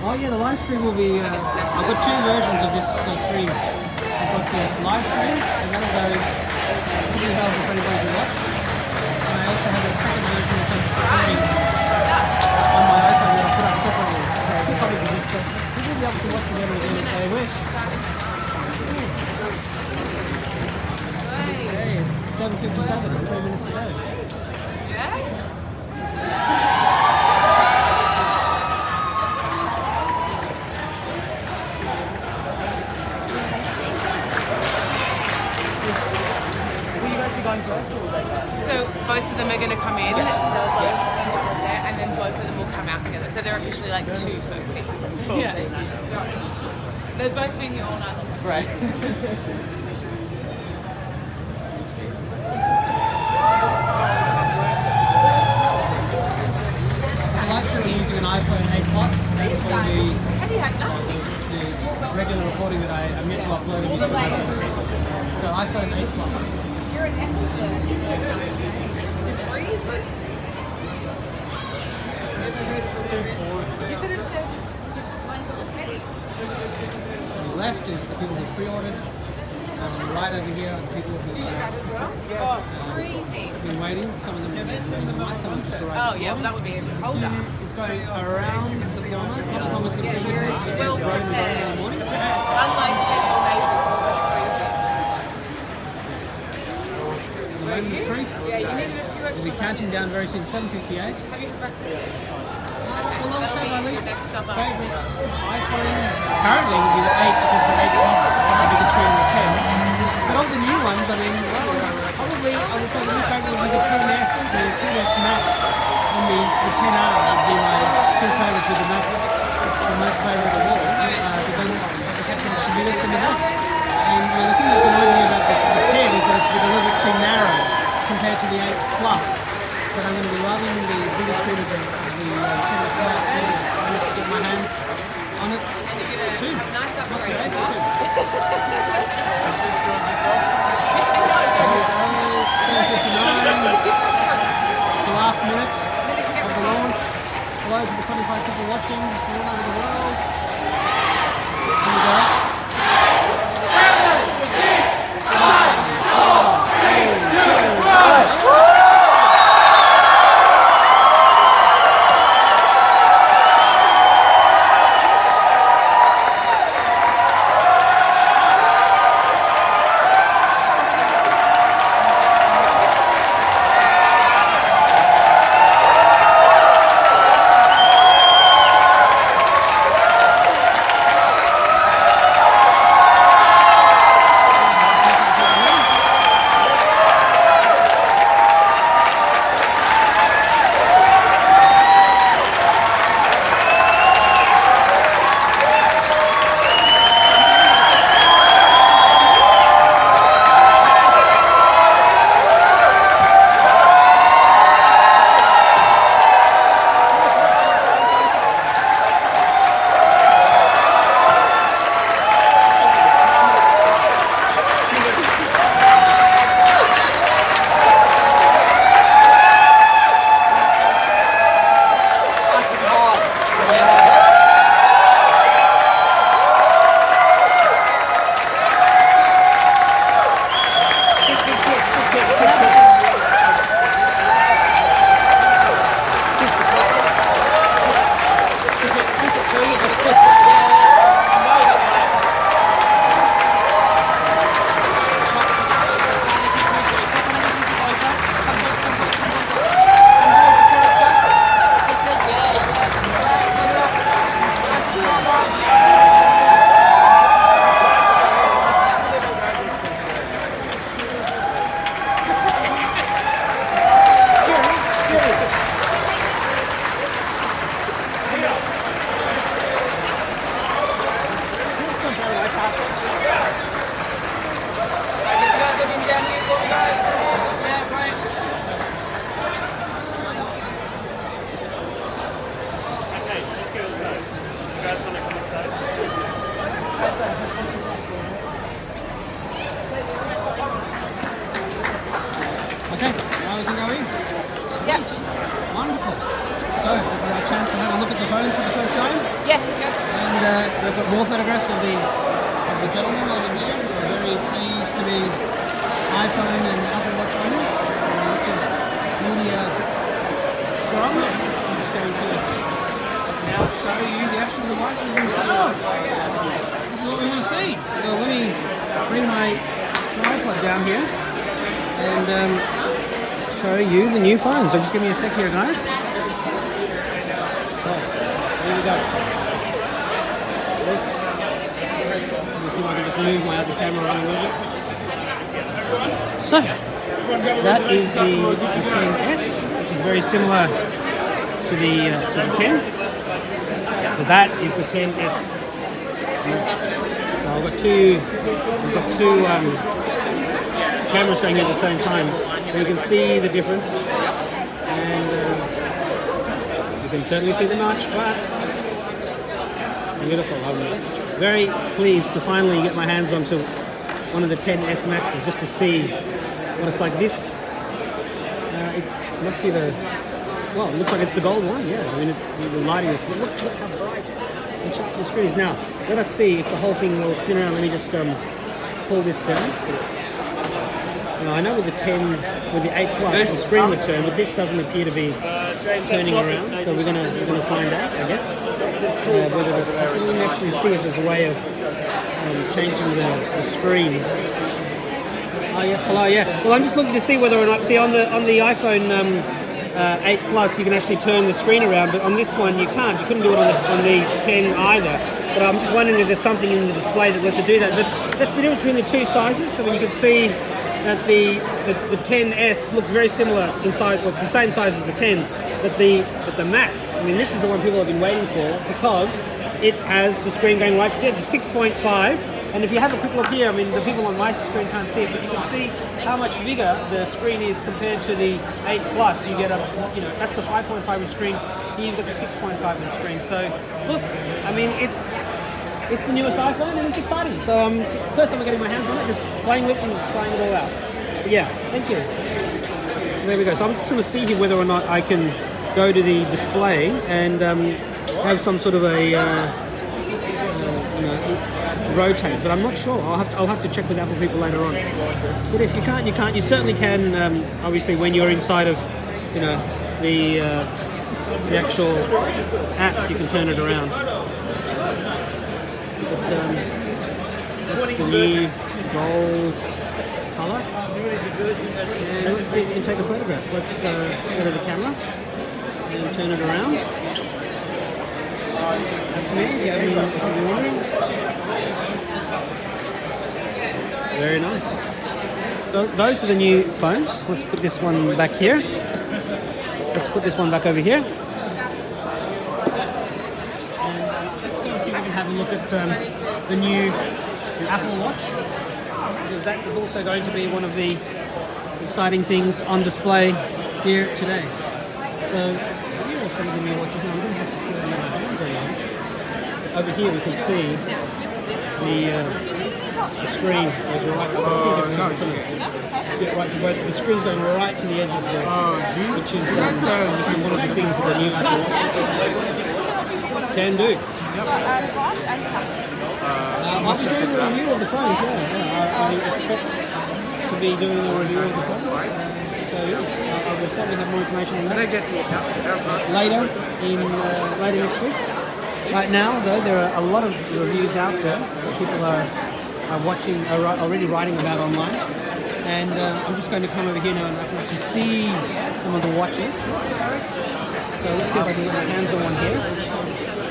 Oh yeah, the live stream will be, I've got two versions of this stream. I've got the live stream, and that'll go pretty well for anybody to watch. And I also have a second version which I'm supporting on my iPhone that I'll put up separately. So it's probably good stuff. People will be able to watch it again and again if they wish. Hey, it's 7:57, 3 minutes to go. both of them are going to come in. They'll both end up with there, and then both of them will come out together. So they're officially like two first picks. Yeah. They've both been here all night. Right. The luxury of using an iPhone 8 Plus for the regular recording that I meant to upload using an iPhone 10. So iPhone 8 Plus. You're an expert. You could have showed my little teddy. On the left is the people who pre-ordered. And on the right over here are the people who Crazy. have been waiting. Some of them have been waiting tonight, some of them just arrived. Oh yeah, well, that would be even colder. It's going around the corner. Thomas and Peter's Well growing in the prepared. morning. Unlike Teddy, amazing. The moment of truth. Yeah, you needed a few We'll extra. be counting down very soon. 7:58. Have you had breakfast? Well, I would say my least Next stop up. favourite iPhone currently would be the 8 because the 8 Plus has a bigger screen than the 10. But of the new ones, I mean, well, probably I would say the least favourite would be the 2S, the 2S Max, and the 10R would be my two favourites with the Max, the most favourite of all, because it's the biggest and the best. And the thing that's annoying me about the 10 is that it's a little bit too narrow compared to the 8 Plus. But I'm going to be loving the bigger screen of the 10S Max. I'm going to get my hands on it soon. Nice Not upgrade. today, but soon. 7:59. The last minute of the launch. Hello to the 25 people watching from all over the world. Here we go. 7, 6, 5, 4, 3, 2, 1. Okay, now we can go in. Sweet. Wonderful. So, this is our chance to have a look at the phones for the first time. Yes. And we've got more photographs of the gentleman over here. We're very pleased to be iPhone and Apple Watch owners. Lots of media scrum. I'm just going to now show you the actual devices themselves. This is what we want to see. So let me bring my tripod down here and show you the new phones. So just give me a sec here, guys. So, here we go. This, let me see if I can just move my other camera around a little bit. So, That is the 10S, which is very similar to the 10. So that is the 10S. So I've got two cameras going at the same time. So you can see the difference, and you can certainly see the notch, but beautiful. I'm very pleased to finally get my hands onto one of the 10S Maxes just to see what it's like. This it must be the, well, it looks like it's the gold one. Yeah, I mean, it's the lighting is. Look how bright and sharp the screen is. Now let us see if the whole thing will spin around. Let me just pull this down. Now I know with the 10, with the 8 Plus, the screen would turn, but this doesn't appear to be turning around. So we're gonna find out, I guess, whether it's possible. We can actually see if there's a way of changing the screen. Oh yes, hello, yeah. Well, I'm just looking to see whether or not, see on the iPhone 8 Plus you can actually turn the screen around, but on this one you can't. You couldn't do it on the 10 either. But I'm just wondering if there's something in the display that lets you do that. But that's the difference between the two sizes. So when you can see that the 10S looks very similar in size, well, it's the same size as the 10, but the Max, I mean, this is the one people have been waiting for because it has the screen going right to the edge. It's 6.5, and if you have a quick look here, I mean, the people on my screen can't see it, but you can see how much bigger the screen is compared to the 8 Plus. You get that's the 5.5 inch screen. Here you've got the 6.5 inch screen. So look, I mean, it's the newest iPhone and it's exciting. So first time I'm getting my hands on it, just playing with it and trying it all out. But yeah, thank you. So there we go. So I'm trying to see here whether or not I can go to the display and have some sort of a rotate, but I'm not sure. I'll have to check with Apple people later on. But if you can't, you can't. You certainly can. Obviously, when you're inside of the actual apps, you can turn it around. But, that's the new gold colour. And let's see if we can take a photograph. Let's go to the camera and turn it around. That's me, if you're wondering. Very nice. So those are the new phones. Let's put this one back here. Let's put this one back over here. Let's go and see if we can have a look at the new Apple Watch, because that is also going to be one of the exciting things on display here today. So here are some of the new watches. Now I'm going to have to show you my hands on. Over here we can see the screen is right. The screen's going right to the edges there, which is one of the things that the new Apple Watch can do. I'm doing a review of the phones, I expect to be doing a review of the phones. So yeah, I will certainly have more information on that later next week. Right now, though, there are a lot of reviews out there that people are already writing about online. And I'm just going to come over here now and I can see some of the watches. So let's see if I can get my hands on one here.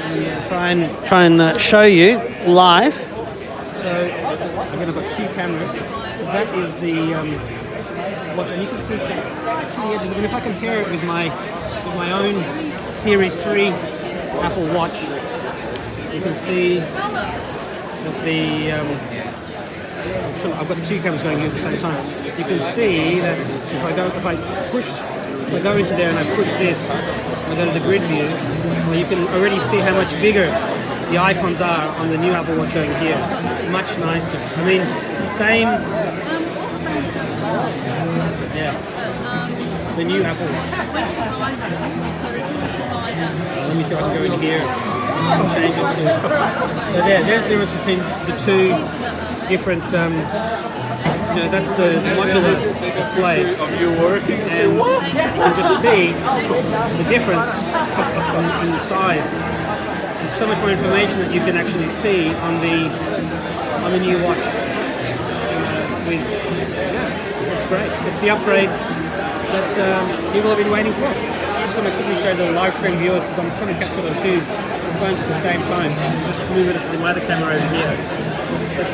And try and show you live. So again, I've got two cameras. So that is the watch, and you can see it's got right to the edges. I mean, if I compare it with my own Series 3 Apple Watch, you can see that I've got two cameras going here at the same time. You can see that if I go into there and I push this, and I go to the grid view, well, you can already see how much bigger the icons are on the new Apple Watch over here. Much nicer. I mean, same. Yeah. The new Apple Watch. Let me see if I can go in here and change it to. So there's the difference between the two different. That's the modular display. And you can just see the difference in the size. There's so much more information that you can actually see on the new watch. It's great. It's the upgrade that people have been waiting for. I'm just going to quickly show the live stream viewers because I'm trying to capture the two phones at the same time. Just move it to the other camera over here. But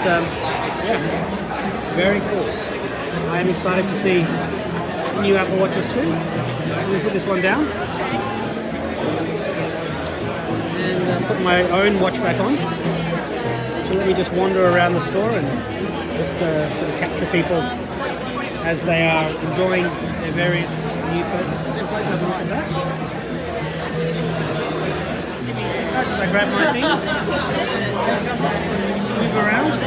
yeah, very cool. I am excited to see new Apple Watches too. Let me put this one down. And put my own watch back on. So let me just wander around the store and just sort of capture people as they are enjoying their various new purchases. Just like have a look at that. As I grab my things, move around.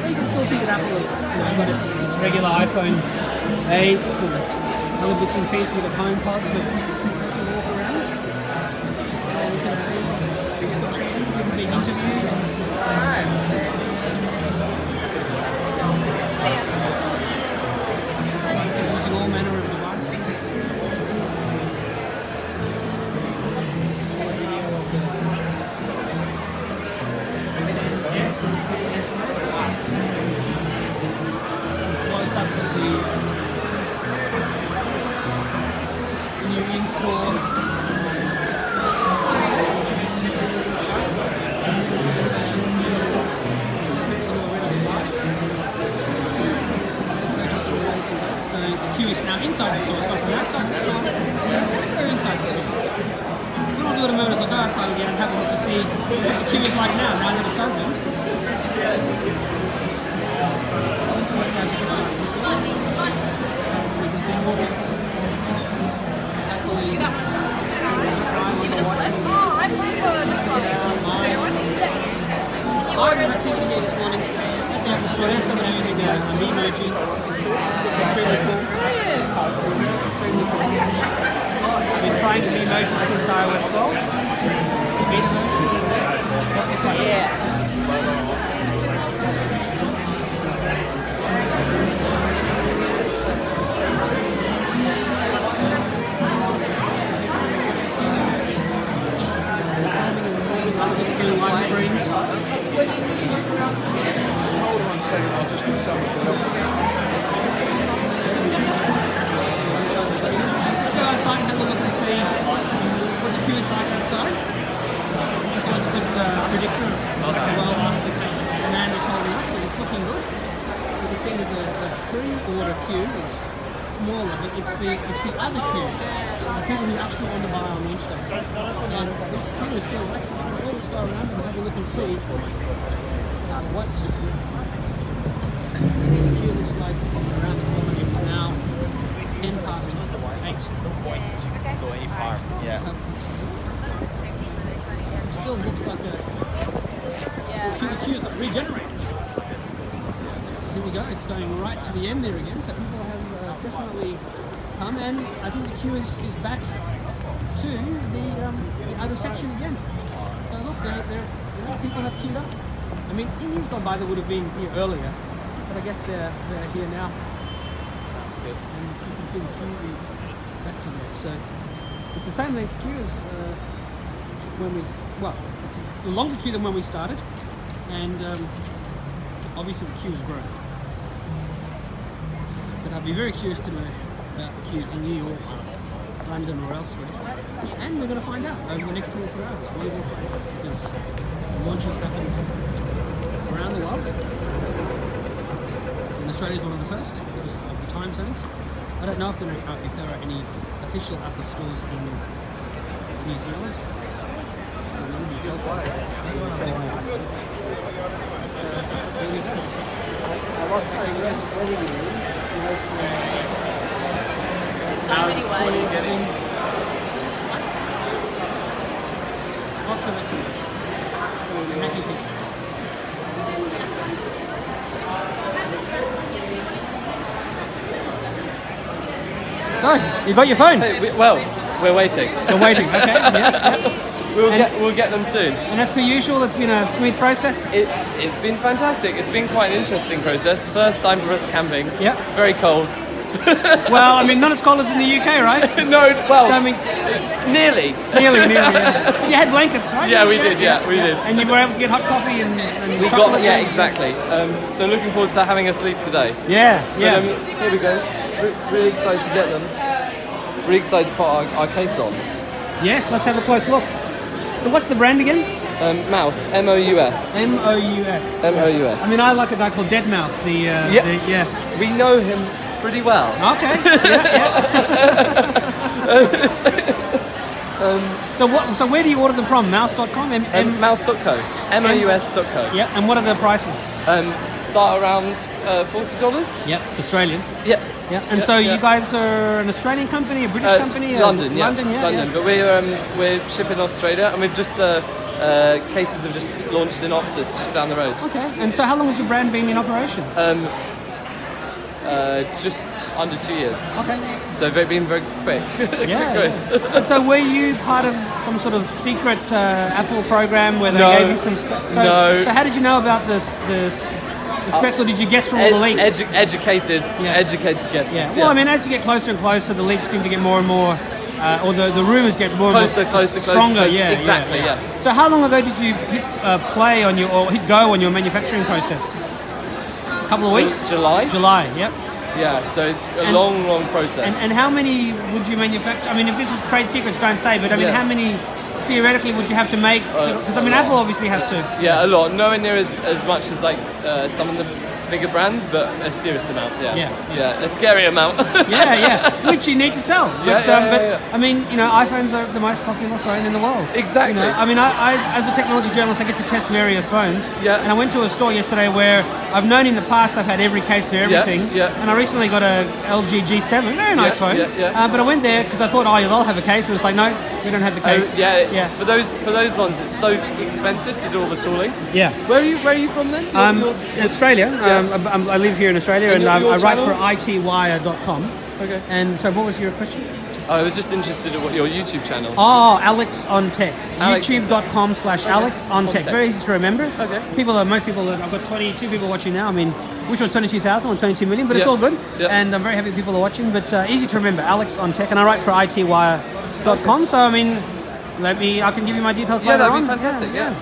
You can still see that Apple has got its regular iPhone 8s and other bits and pieces with the home pods, but as you walk around, you can see people being interviewed. Using all manner of devices. Yes, Max. Some close-ups of the new in-store. So the queue is now inside the store. It's not from outside the store. They're inside the store. What I'll do in a moment is I'll go outside again and have a look to see what the queue is like now that it's opened. You can see more people. I had an activity here this morning at the Apple Store. There's somebody using a emoji. It's extremely cool. I've been trying to be emoji since iOS 12. Beta versions of this. What's it like? Yeah. Live streams. Just hold on a second, I'll just get someone to help me. Let's go outside and have a look and see what the queue is like outside. That's always a good predictor of just how well demand is holding up, but it's looking good. You can see that the pre-order queue is smaller, but it's the other queue, the people who actually want to buy on launch day. And this queue is still active. Let's go around and have a look and see what the queue looks like around the corner. It's now 10 past 8. No points to go any far. Yeah. It still looks like the queues are regenerated. Here we go, it's going right to the end there again, so people have definitely come, and I think the queue is back to the other section again. So look, people have queued up. I mean, in years gone by they would have been here earlier, but I guess they're here now. Sounds good. And you can see the queue is back to there. So it's the same length queue as when we, it's a longer queue than when we started, and obviously the queue has grown. But I'd be very curious to know about the queues in New York, London or elsewhere. And we're going to find out over the next 24 hours. We will find out, because launches happen around the world. And Australia is one of the first because of the time zones. I don't know if there are any official Apple stores in New Zealand. I lost my revenue. So many ways. Lots of activity. Happy people. So, you got your phone? Hey, we're waiting. We're waiting, okay. Yeah. We'll get them soon. And as per usual, it's been a smooth process? It's been fantastic. It's been quite an interesting process. First time for us camping. Yeah. Very cold. Well, I mean, not as cold as in the UK, right? No, well, so, I mean, nearly. Nearly, yeah. You had blankets, right? Yeah, we did. We did. And you were able to get hot coffee and we chocolate? got, exactly. So looking forward to having a sleep today. Yeah. But, here we go. Really excited to get them. Really excited to put our case on. Yes, let's have a close look. So what's the brand again? Mouse. M-O-U-S. M-O-U-S. M-O-U-S. I mean, I like a guy called Dead Mouse. Yeah. We know him pretty well. Okay. So where do you order them from? Mouse.com? Mouse.co. M-O-U-S.co. Yeah. And what are the prices? Start around $40. Yep. Australian. Yep. Yeah. And so you guys are an Australian company, a British company? London, yeah. London, yeah. London. But we're shipping Australia, and we've just cases have just launched in Optus just down the road. Okay. And so how long has your brand been in operation? Just under 2 years. Okay. So they've been very quick. Yeah. And so were you part of some sort of secret Apple program where they gave you some No. So how did you know about the specs, or did you guess from all the leaks? Educated guesses. Yeah. Well, I mean, as you get closer and closer, the leaks seem to get more and more, or the rumours get more closer, and more stronger. closer. Yeah. Exactly. Yeah. So how long ago did you hit play on your, or hit go on your manufacturing process? A couple of weeks. July. Yep. Yeah. So it's a long process. And how many would you manufacture? I mean, if this is trade secrets, don't say. But I mean, how many theoretically would you have to make? Because I mean, Apple obviously has to. Yeah, a lot. Nowhere near as much as like some of the bigger brands, but a serious amount. Yeah. A scary amount. Which you need to sell. But I mean, you know, iPhones are the most popular phone in the world. Exactly. You know? I mean, I as a technology journalist, I get to test various phones. Yeah. And I went to a store yesterday where I've known in the past I've had every case for everything. Yeah. And I recently got a LG G7, very nice phone. But I went there because I thought, they'll have a case, and it's like, no, we don't have the case. For those ones, it's so expensive to do all the tooling. Yeah. Where are you from then? Australia. I live here in Australia, and I write channel? for itwire.com. Okay. And so what was your question? I was just interested in what your YouTube channel. Oh, Alex on Tech. Alex. YouTube.com/Alex on Tech. Very easy to remember. Okay. Most people, I've got 22 people watching now. I mean, which was 22,000 or 22 million, but it's all good. And I'm very happy people are watching, but easy to remember, Alex on Tech. And I write for itwire.com. So, I mean, I can give you my details later on. Yeah, that'd be fantastic, yeah.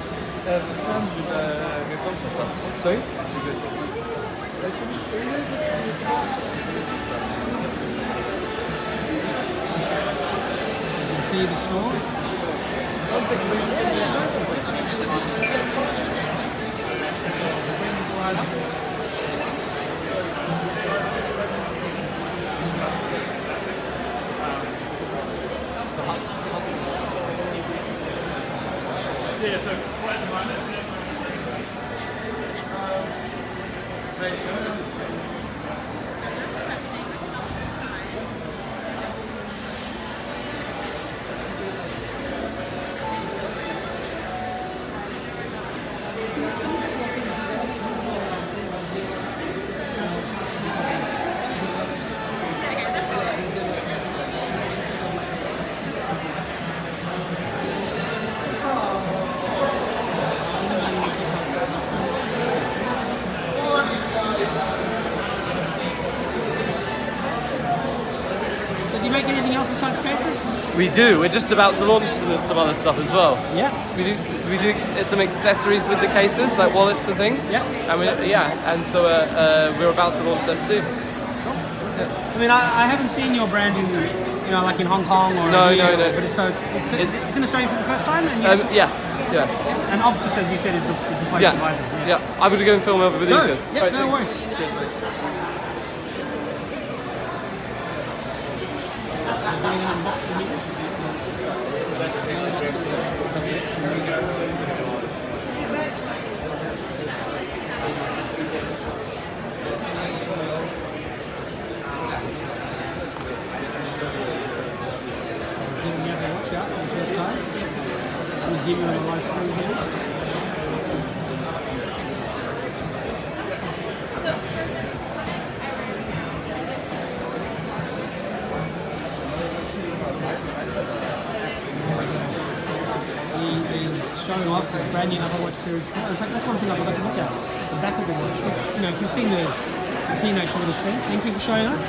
Sorry? See the store? Yeah, so right at the moment. Do you make anything else besides cases? We do. We're just about to launch some other stuff as well. Yeah. We do some accessories with the cases, like wallets and things. Yeah. And so we're about to launch them too. I mean, I haven't seen your brand in, like in Hong Kong or No. But it's in Australia for the first time. And And Optus, as you said, is the place to buy them. Yeah. I'm going to go and film over with these guys. Yeah, no worries. Cheers, mate. He is showing off his brand new Apple Watch Series 4. In fact, that's one thing I forgot to look at. The back of the watch. If you've seen the keynote, you would have seen. Thank you for showing us.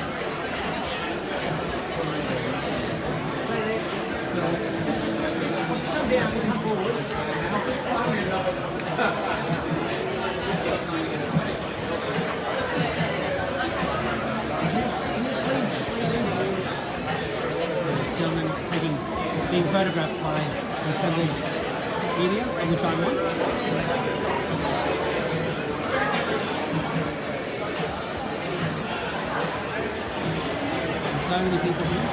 Gentleman being photographed by assembly. media of which I'm one. So many people here.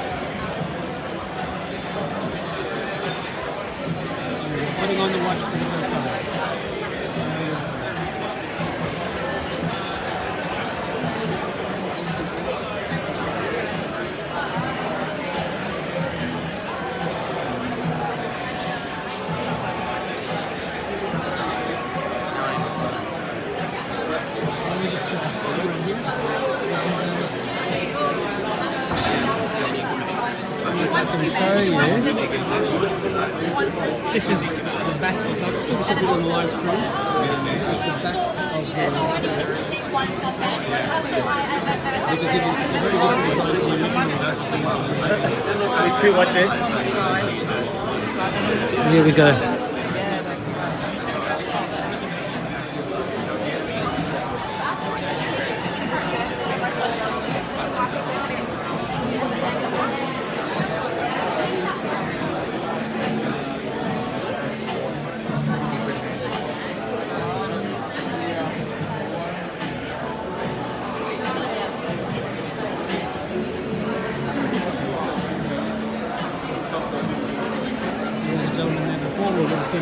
Putting on the watch for the first time. This is the back of the which I did on the live stream. This is the back of the it's a very different design to the original. 2 watches. Here we go.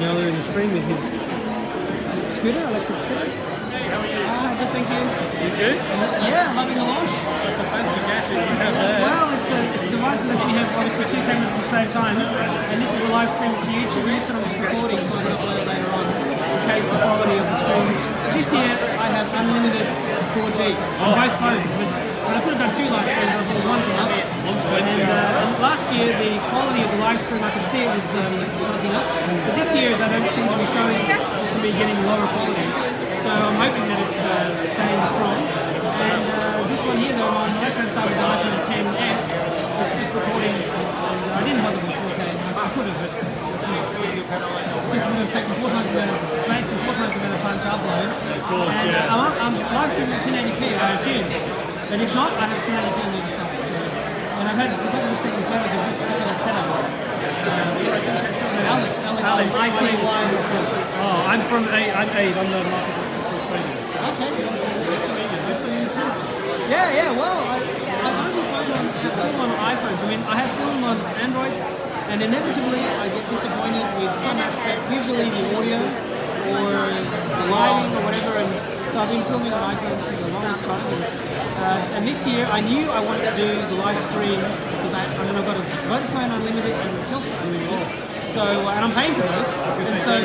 Earlier in the stream with his scooter, electric scooter. Hey, how are you? Good, thank you. You good? Yeah, loving the launch. That's a fancy gadget you have there. Well, it's a device that lets me have obviously 2 cameras at the same time, and this is a live stream to YouTube, and this one I'm just recording, so I'm going to upload it later on in case the quality of the stream. This year I have unlimited 4G on both phones, but I could have done 2 live streams, I thought one to another. And last year the quality of the live stream, I could see it was buzzing up, but this year they don't seem to be showing to me getting lower quality. So I'm hoping that it's staying strong. And this one here though, on the left hand side of the iPhone 10s, it's just recording, and I didn't bother with 4K, I could have, but it just would have taken 4 times the amount of space and 4 times the amount of time to upload. And I'm live streaming at 1080p, I assume. But if not, I have 1080p on the other side. So, and I've had people taking photos of this particular setup. Alex from IT Live. Oh, I'm from I'm the marketing for Australia. Okay. Nice to meet you too. Yeah, well, I only film on iPhones. I mean, I have filmed on Android, and inevitably I get disappointed with some aspect, usually the audio or the lighting or whatever, and so I've been filming on iPhones for the longest time. And this year I knew I wanted to do the live stream because I've got a Vodafone Unlimited and a Telstra Unlimited. So, and I'm paying for those. And so,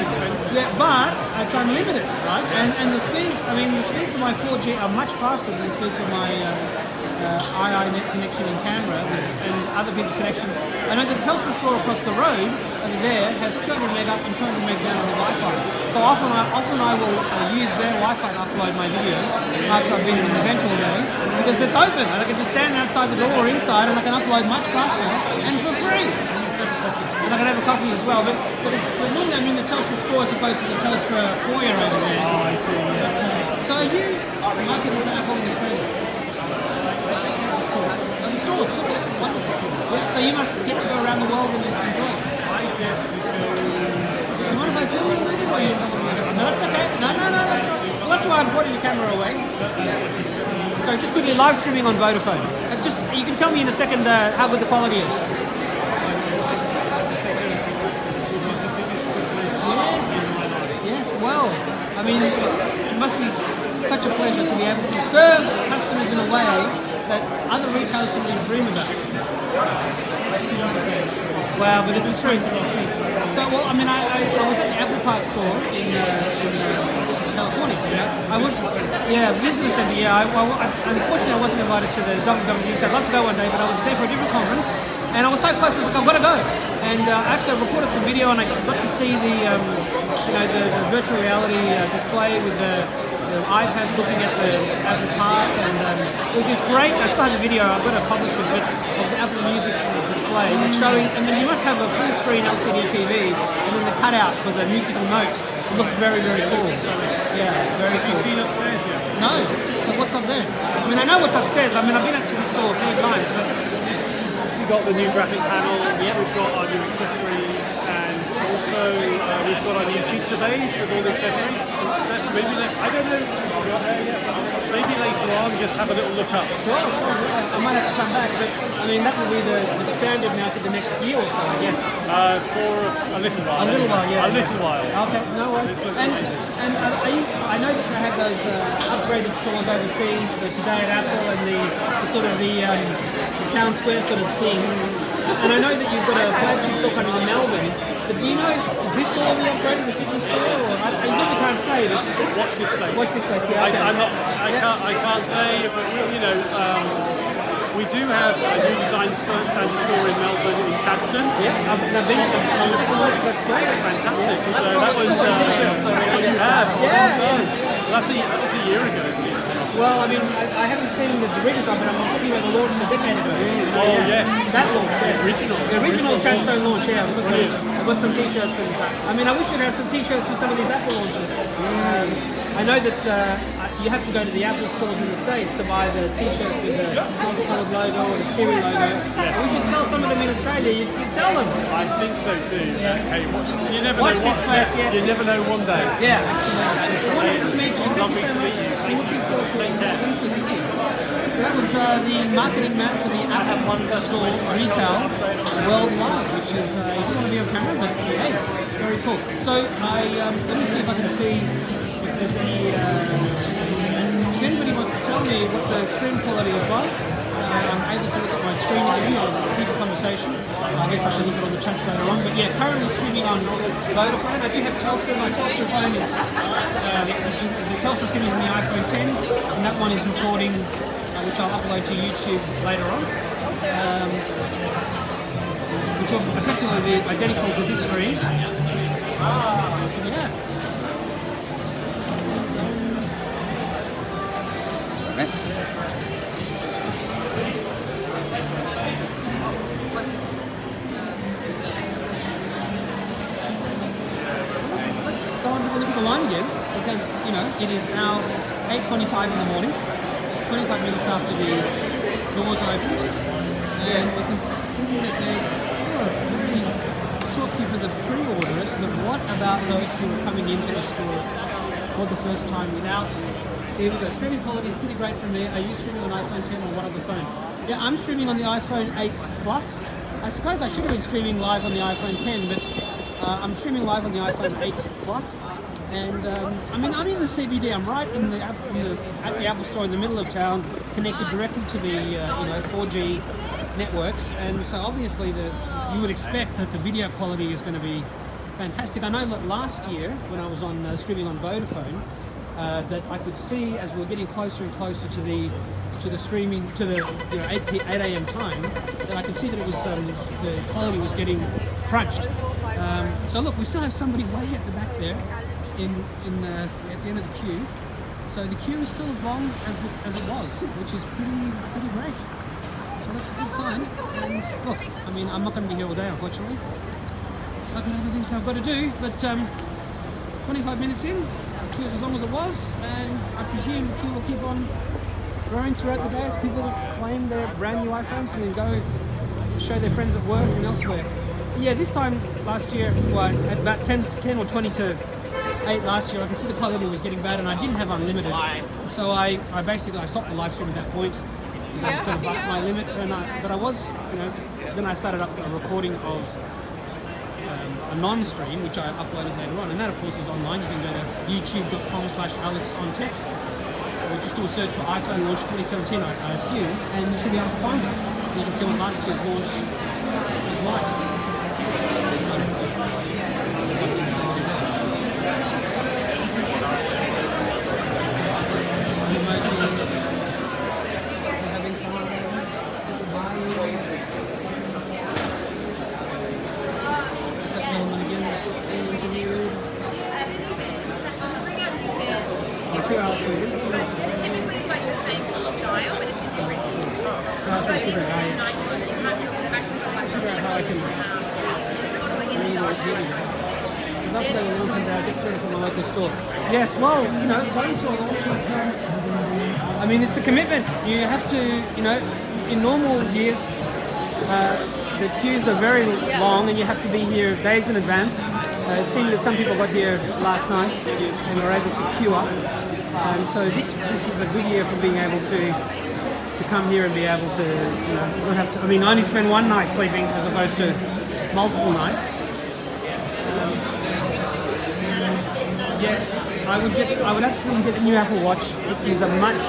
yeah, but it's unlimited, right? And the speeds, I mean, the speeds of my 4G are much faster than the speeds of my net connection and camera and other people's connections. I know the Telstra store across the road over there has 200 meg up and 200 meg down on the Wi-Fi. So often I will use their Wi-Fi to upload my videos after I've been in an event all day because it's open and I can just stand outside the door or inside and I can upload much faster and for free. And I can have a coffee as well, but normally I'm in the Telstra store as opposed to the Telstra foyer over there. Oh, I see. Yeah. So are you marketing for Apple in Australia? The stores, look at it, wonderful. Yeah, so you must get to go around the world and enjoy it. I get to go. You mind if I film a little bit? Or you... No, that's okay. No, that's right. Well, that's why I'm pointing the camera away. So just quickly, live streaming on Vodafone. You can tell me in a second how good the quality is. Yes, well, I mean, it must be such a pleasure to be able to serve customers in a way that other retailers can even dream about. Wow, but it's the truth. So, well, I mean, I was at the Apple Park store in California. I was, business center. Unfortunately, I wasn't invited to the WWDC. I'd love to go one day, but I was there for a different conference, and I was so close. I was like, I've got to go. And actually, I recorded some video, and I got to see the virtual reality display with the iPads looking at the Apple Park, and it was just great. I still have the video. I've got to publish it, but of the Apple Music display. It's showing, and then you must have a full screen LCD TV, and then the cutout for the musical notes. It looks very, very cool. Yeah, very cool. Have you seen upstairs yet? No. So what's up there? I mean, I know what's upstairs. I mean, I've been up to the store many times, but We've got the new graphic panel. We've got our new accessories, and also we've got on YouTube today with all the accessories. I don't know. Maybe later on, just have a little look up. Sure. I might have to come back, but I mean that will be the standard now for the next year or so, I guess. For a little while. A little while, yeah. A little while. Okay, no worries. And I know that they have those upgraded stores overseas, the Today at Apple and the sort of the town square sort of thing. And I know that you've got a flagship store coming in Melbourne. But do you know, is this store will be upgraded, the Sydney store? Or I really can't say. Watch this space. Watch this space, yeah. Okay. I can't say, but you know, we do have a new design standard store in Melbourne in Chadstone. Yeah, I've been that's great. Fantastic. So that was what you have. Yeah. That's a year ago. Well, I mean, I haven't seen the redesign, but I'm talking about the launch a decade ago. Oh, yes. That launch, yeah. The original Chadstone launch, yeah. I've got some t-shirts. I mean, I wish you'd have some t-shirts for some of these Apple launches. I know that you have to go to the Apple stores in the States to buy the t-shirts with the Coca-Cola logo or the Siri logo. Yeah. We should sell some of them in Australia. You'd sell them. I think so too. Yeah. Hey, you never watch know this space, yes. You never know one day. Yeah, absolutely. Lovely to meet you. Thank you. Take care. That was the marketing map for the Apple store retail worldwide, which is, you don't want to be on camera, but hey, very cool. So let me see if I can see if there's any, if anybody wants to tell me what the stream quality is like. I'm able to look at my screen again or keep a conversation. I guess I can look at all the chats later on. But yeah, currently streaming on Vodafone. I do have Telstra. My Telstra phone is, the Telstra SIM is in the iPhone 10, and that one is recording, which I'll upload to YouTube later on. Which will effectively be identical to this stream. Yeah. Line again, because you know it is now 8:25 in the morning, 25 minutes after the doors opened, and we can see that there's still a really short queue for the pre-orders. But what about those who are coming into the store for the first time without? Here we go. Streaming quality is pretty great from there. Are you streaming on iPhone 10 or what other phone? Yeah, I'm streaming on the iPhone 8 Plus. I suppose I should have been streaming live on the iPhone 10, but I'm streaming live on the iPhone 8 Plus. And I mean, I'm in the CBD. I'm right at the Apple Store in the middle of town, connected directly to the 4G networks. And so obviously, you would expect that the video quality is going to be fantastic. I know that last year when I was on streaming on Vodafone, that I could see as we were getting closer and closer to the streaming to the 8 a.m. time, that I could see that it was the quality was getting crunched. So look, we still have somebody way at the back there. At the end of the queue, so the queue is still as long as it was, which is pretty great. So that's a good sign. And look, I mean, I'm not going to be here all day, unfortunately. I've got other things I've got to do. But 25 minutes in, the queue is as long as it was, and I presume the queue will keep on growing throughout the day as people claim their brand new iPhones and then go show their friends at work and elsewhere. Yeah, this time last year, at about 10 or 20 to 8 last year, I could see the quality was getting bad, and I didn't have unlimited, so I basically stopped the live stream at that point. I was going to bust my limit, but I was, then I started up a recording of a non-stream, which I uploaded later on, and that of course is online. You can go to youtube.com/AlexOnTech, or just do a search for iPhone launch 2017, I assume, and you should be able to find it. You can see what last year's launch was like. Typically it's like the same style, but it's in different Yes, well, going to a launch is, I mean, it's a commitment. You have to, in normal years, the queues are very long and you have to be here days in advance. It seems that some people got here last night and were able to queue up. So this is a good year for being able to come here and be able to, not have to. I mean, I only spend one night sleeping as opposed to multiple nights. Yes, I would absolutely get the new Apple Watch. It is a much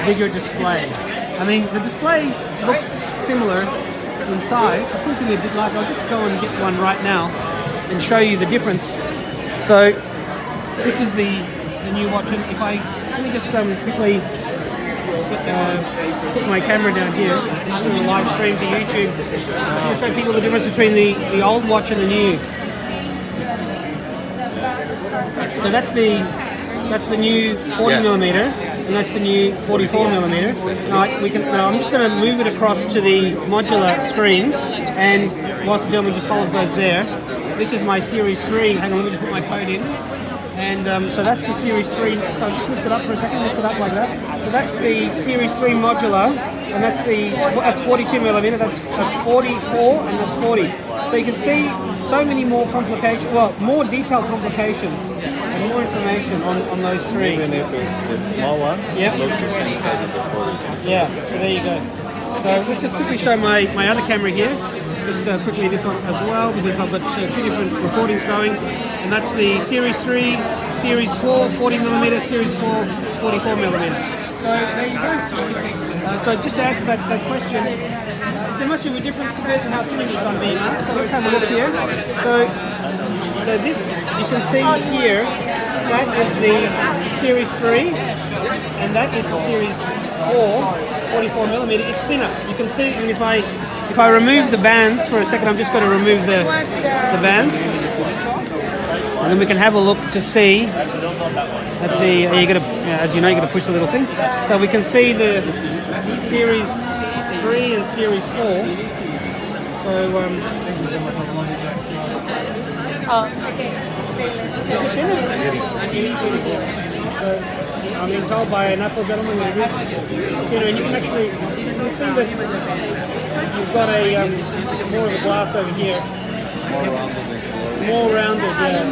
bigger display. I mean, the display looks similar in size. It seems to be a bit like. I'll just go and get one right now and show you the difference. So this is the new watch, and if let me just quickly put my camera down here. I'm going to live stream to YouTube to show people the difference between the old watch and the new. So that's the new 40 millimeter, and that's the new 44 millimeter. Now I'm just going to move it across to the modular screen, and whilst the gentleman just holds those there, this is my Series 3. Hang on, let me just put my code in. And so that's the Series 3. So I'll just lift it up for a second, lift it up like that. So that's the Series 3 modular, and that's 42 millimeter, that's 44, and that's 40. So you can see so many more complications, more detailed complications and more information on those three. Even if it's the small one, it looks the same size as the 40. Yeah, so there you go. So let's just quickly show my other camera here. Just quickly this one as well, because I've got two different recordings going, and that's the Series 3, Series 4, 40 millimeter, Series 4, 44 millimeter. So there you go. So just to answer that question, is there much of a difference compared to how streaming is done being asked? So let's have a look here. So this, you can see here, that is the Series 3, and that is the Series 4, 44 millimeter. It's thinner. You can see, and if I remove the bands for a second, I'm just going to remove the bands, and then we can have a look to see at as you know, you're going to push the little thing, so we can see the Series 3 and Series 4. So I'm being told by an Apple gentleman that it is, and you can actually see that you've got a more of a glass over here. More rounded, yeah.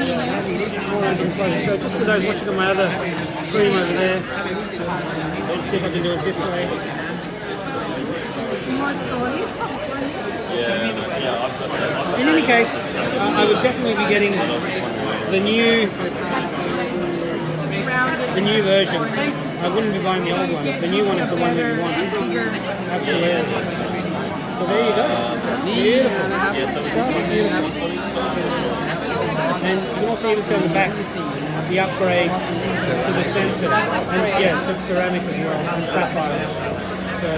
More rounded. So just for those watching on my other stream over there, let's see if I can do it this way. In any case, I would definitely be getting the new version. I wouldn't be buying the old one. The new one is the one that you want. Absolutely. So there you go. Beautiful. And you can also even see on the back the upgrade to the sensor. And ceramic as well, and sapphire. So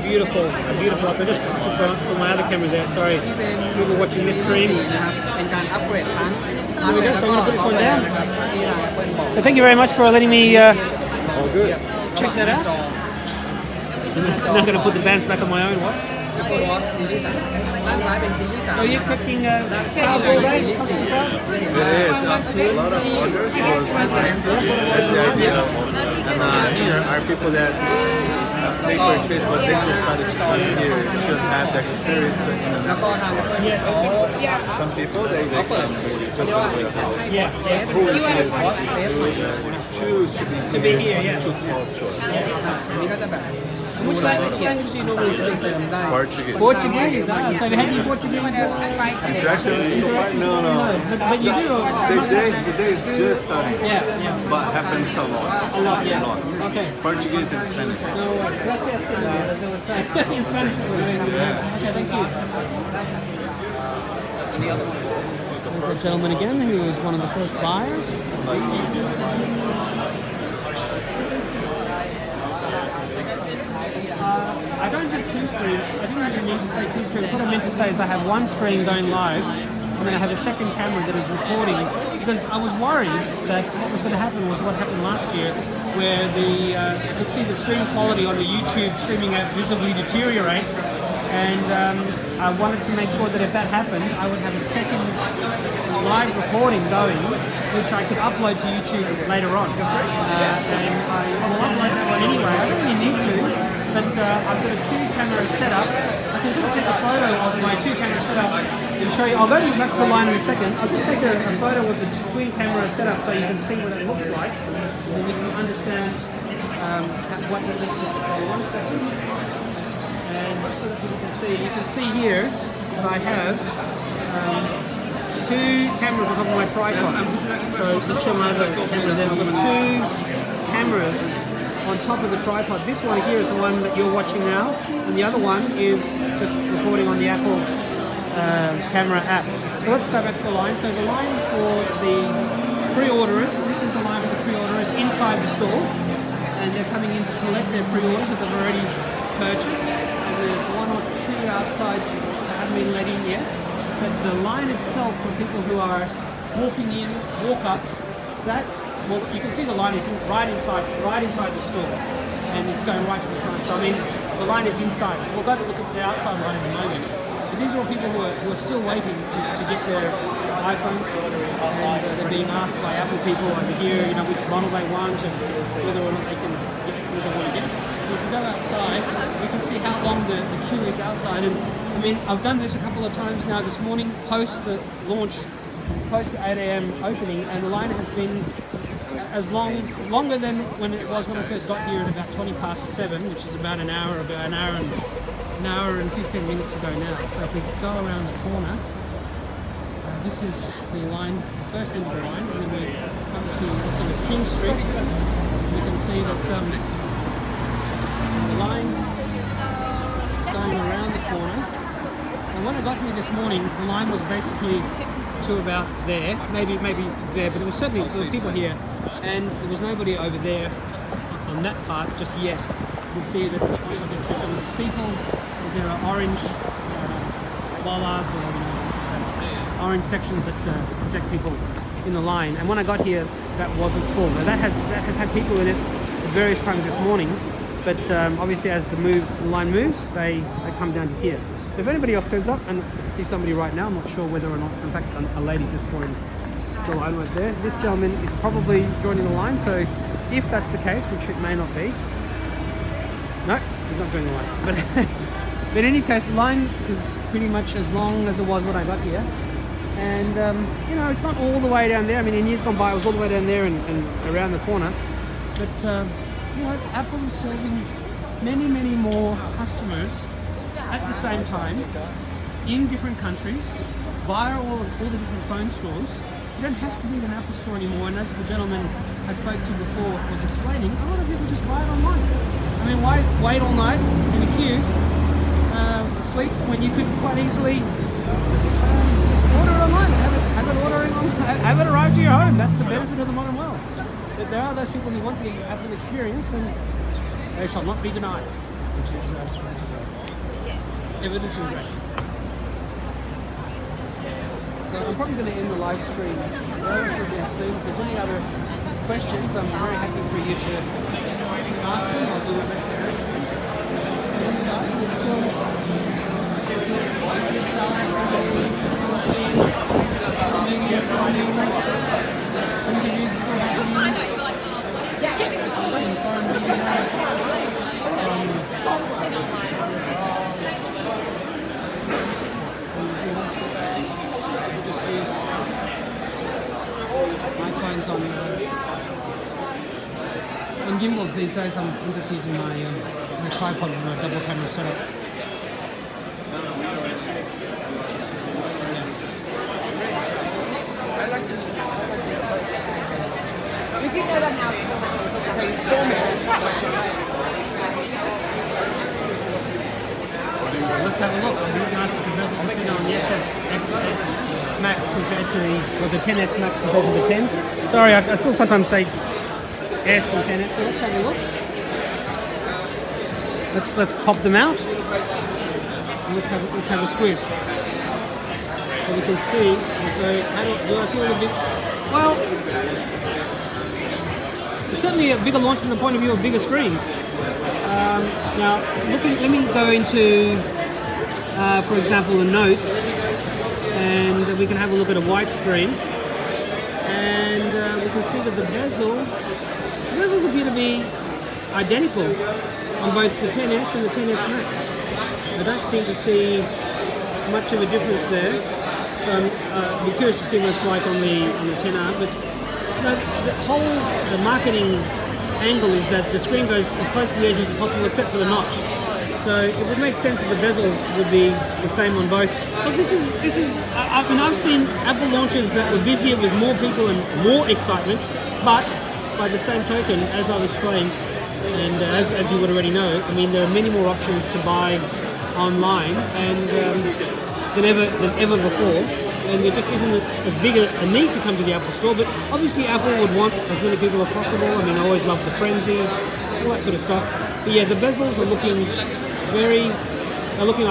beautiful. I just took for my other camera there. Sorry, people watching this stream. There we go. So I'm going to put this one down. So thank you very much for letting me check that out. I'm not going to put the bands back on my own watch. Are you expecting cowboy ride? It is. A lot of orders for online. That's the idea. And here are people that they purchase, but they decided to come here just have the experience in the Apple store. Some people, they come just over the house. Who is choose to be here, to talk to us. Which language do you normally speak? Portuguese. Portuguese? So have you had any Portuguese? Interaction? No. But you do? The day is just starting. Yeah. But happens a lot. A lot, yeah. Okay. Portuguese and Spanish. No worries. Gracias, as they would say. In Spanish. Okay, thank you. There's a gentleman again who was one of the first buyers. I don't have two streams. I didn't even mean to say two streams. What I meant to say is I have one stream going live, and then I have a second camera that is recording, because I was worried that what was going to happen was what happened last year, where you could see the stream quality on the YouTube streaming app visibly deteriorate, and I wanted to make sure that if that happened, I would have a second live recording going, which I could upload to YouTube later on. And I will upload that one anyway. I don't really need to. But I've got a two-camera setup. I can sort of take a photo of my two-camera setup and show you. I'll go back to the line in a second. I'll just take a photo with the twin camera setup so you can see what it looks like, and you can understand what it looks like. So 1 second, and just so that people can see here that I have 2 cameras on top of my tripod. So show my other camera there. I've got 2 cameras on top of the tripod. This one here is the one that you're watching now, and the other one is just recording on the Apple camera app. So let's go back to the line. So the line for the pre-orderers, this is the line for the pre-orderers inside the store, and they're coming in to collect their pre-orders that they've already purchased, and there's 1 or 2 outside that haven't been let in yet. But the line itself for people who are walking in, walk-ups, well, you can see the line is right inside the store, and it's going right to the front. So I mean, the line is inside. We'll go to look at the outside line in a moment. But these are all people who are still waiting to get their iPhones, and they're being asked by Apple people over here, which model they want and whether or not they can get who they want to get. So if you go outside, you can see how long the queue is outside. And I mean, I've done this a couple of times now this morning, post the launch, post the 8 a.m. opening, and the line has been longer than when it was when I first got here at about 7, which is about an hour and 15 minutes ago now. So if we go around the corner, this is the line, the first end of the line, and then we come to King Street. You can see that the line is going around the corner. And when I got here this morning, the line was basically to about there, maybe there, but there were people here, and there was nobody over there on that part just yet. You can see that there's people. There are orange bollards or orange sections that protect people in the line. And when I got here, that wasn't full. Now that has had people in it at various times this morning, but obviously as the line moves, they come down to here. So if anybody else turns up, and I see somebody right now, I'm not sure whether or not, in fact a lady just joined the line right there. This gentleman is probably joining the line, so if that's the case, which it may not be, no, he's not joining the line. But in any case, the line is pretty much as long as it was when I got here. And, it's not all the way down there. I mean, in years gone by, it was all the way down there and around the corner. But, Apple is serving many, many more customers at the same time in different countries via all the different phone stores. You don't have to be in an Apple store anymore. And as the gentleman I spoke to before was explaining, a lot of people just buy it online. I mean, why wait all night in a queue, sleep, when you could quite easily order it online, have it arrived to your home. That's the benefit of the modern world. But there are those people who want the Apple experience, and they shall not be denied, which is evident and great. So I'm probably going to end the live stream soon. If there's any other questions, I'm very happy for you to ask them. I'll do my best to answer them. Sales activity, media funding, interviews are still happening. Just use iPhones on gimbals these days. I'm just using my tripod with my double camera setup. We do know that now. Let's have a look. I'm really nice to bezel on the XS Max compared to the 10S Max compared to the 10. Sorry, I still sometimes say S and 10S. So let's have a look. Let's pop them out. And let's have a squiz. So we can see. So do I feel a bit? Well, it's certainly a bigger launch from the point of view of bigger screens. Now, let me go into, for example, the notes, and we can have a look at a widescreen, and we can see that the bezels appear to be identical on both the 10S and the 10S Max. I don't seem to see much of a difference there. So I'm be curious to see what it's like on the 10R. But the whole marketing angle is that the screen goes as close to the edge as possible, except for the notch. So it would make sense that the bezels would be the same on both. But this is. I've seen Apple launches that were busier with more people and more excitement, but by the same token, as I've explained, and as you would already know, I mean there are many more options to buy online and than ever before. And there just isn't as big a need to come to the Apple Store, but obviously Apple would want as many people as possible. I mean, I always love the frenzy, all that sort of stuff. But yeah, the bezels are looking like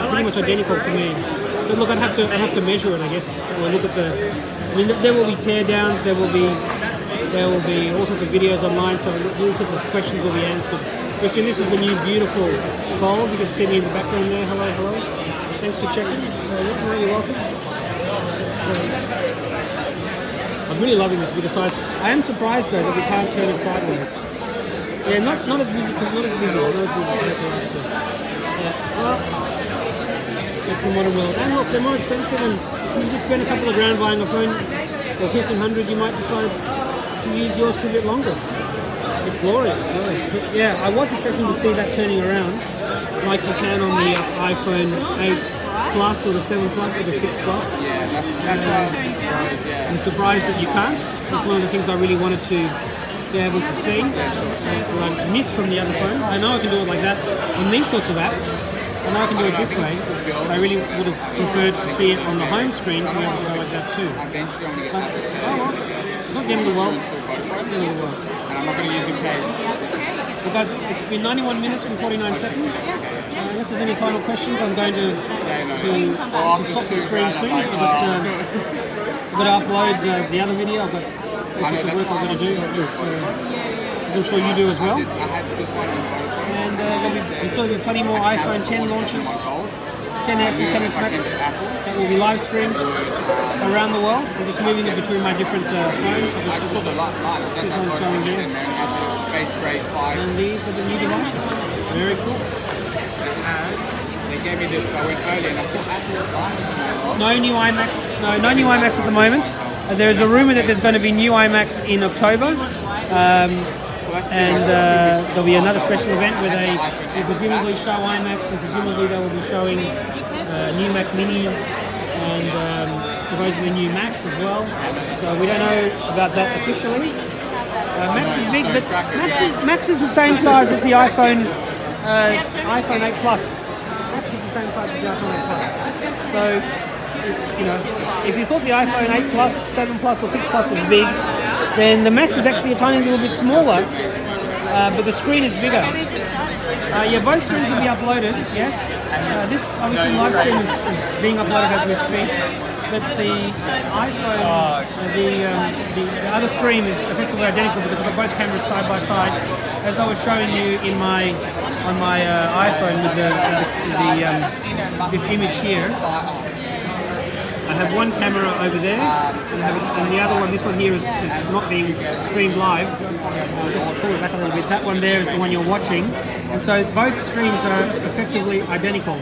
pretty much identical to me. But look, I'd have to measure it, I guess. We'll look at there will be teardowns, there will be all sorts of videos online, so all sorts of questions will be answered. Christian, this is the new beautiful bulb. You can see me in the background there. Hello. Thanks for checking. You're welcome. I'm really loving this bigger size. I am surprised though that we can't turn it sideways. Yeah, not as busy. Yeah, well, it's the modern world. And look, they're more expensive, and you just spend a couple of grand buying a phone for $1,500, you might decide to use yours for a bit longer. It's glorious. Yeah, I was expecting to see that turning around, like you can on the iPhone 8 Plus or the 7 Plus or the 6 Plus. Yeah, that's what I was surprised, yeah. I'm surprised that you can't. It's one of the things I really wanted to be able to see, what I missed from the other phone. I know I can do it like that on these sorts of apps. I know I can do it this way, but I really would have preferred to see it on the home screen to be able to go like that too. Eventually I'm going to But, it's not the end of the world. And I'm not going to use it case. Well guys, it's been 91 minutes and 49 seconds. Unless there's any final questions, I'm going to stop the screen soon. I've got to upload the other video. I've got all sorts of work I've got to do, as I'm sure you do as well. And I'm sure there'll be plenty more iPhone 10 launches, 10s and 10s Max that will be live streamed around the world. I'm just moving it between my different phones. This one's going there. And these are the new devices. Very cool. They gave me this, but I went early and I saw Apple. No new iMacs. No new iMacs at the moment. There is a rumor that there's going to be new iMacs in October. And there'll be another special event where they will presumably show iMacs, and presumably they will be showing new Mac Mini and supposedly new Macs as well. So we don't know about that officially. Max is big, but Max is the same size as the iPhone 8 Plus. Max is the same size as the iPhone 8 Plus. So, if you thought the iPhone 8 Plus, 7 Plus or 6 Plus was big, then the Max is actually a tiny little bit smaller, but the screen is bigger. Yeah, both screens will be uploaded, yes. This obviously live stream is being uploaded as we speak, but the iPhone, the other stream is effectively identical because I've got both cameras side by side, as I was showing you on my iPhone with this image here. I have one camera over there, and the other one, this one here, is not being streamed live. I'll just pull it back a little bit. That one there is the one you're watching, and so both streams are effectively identical.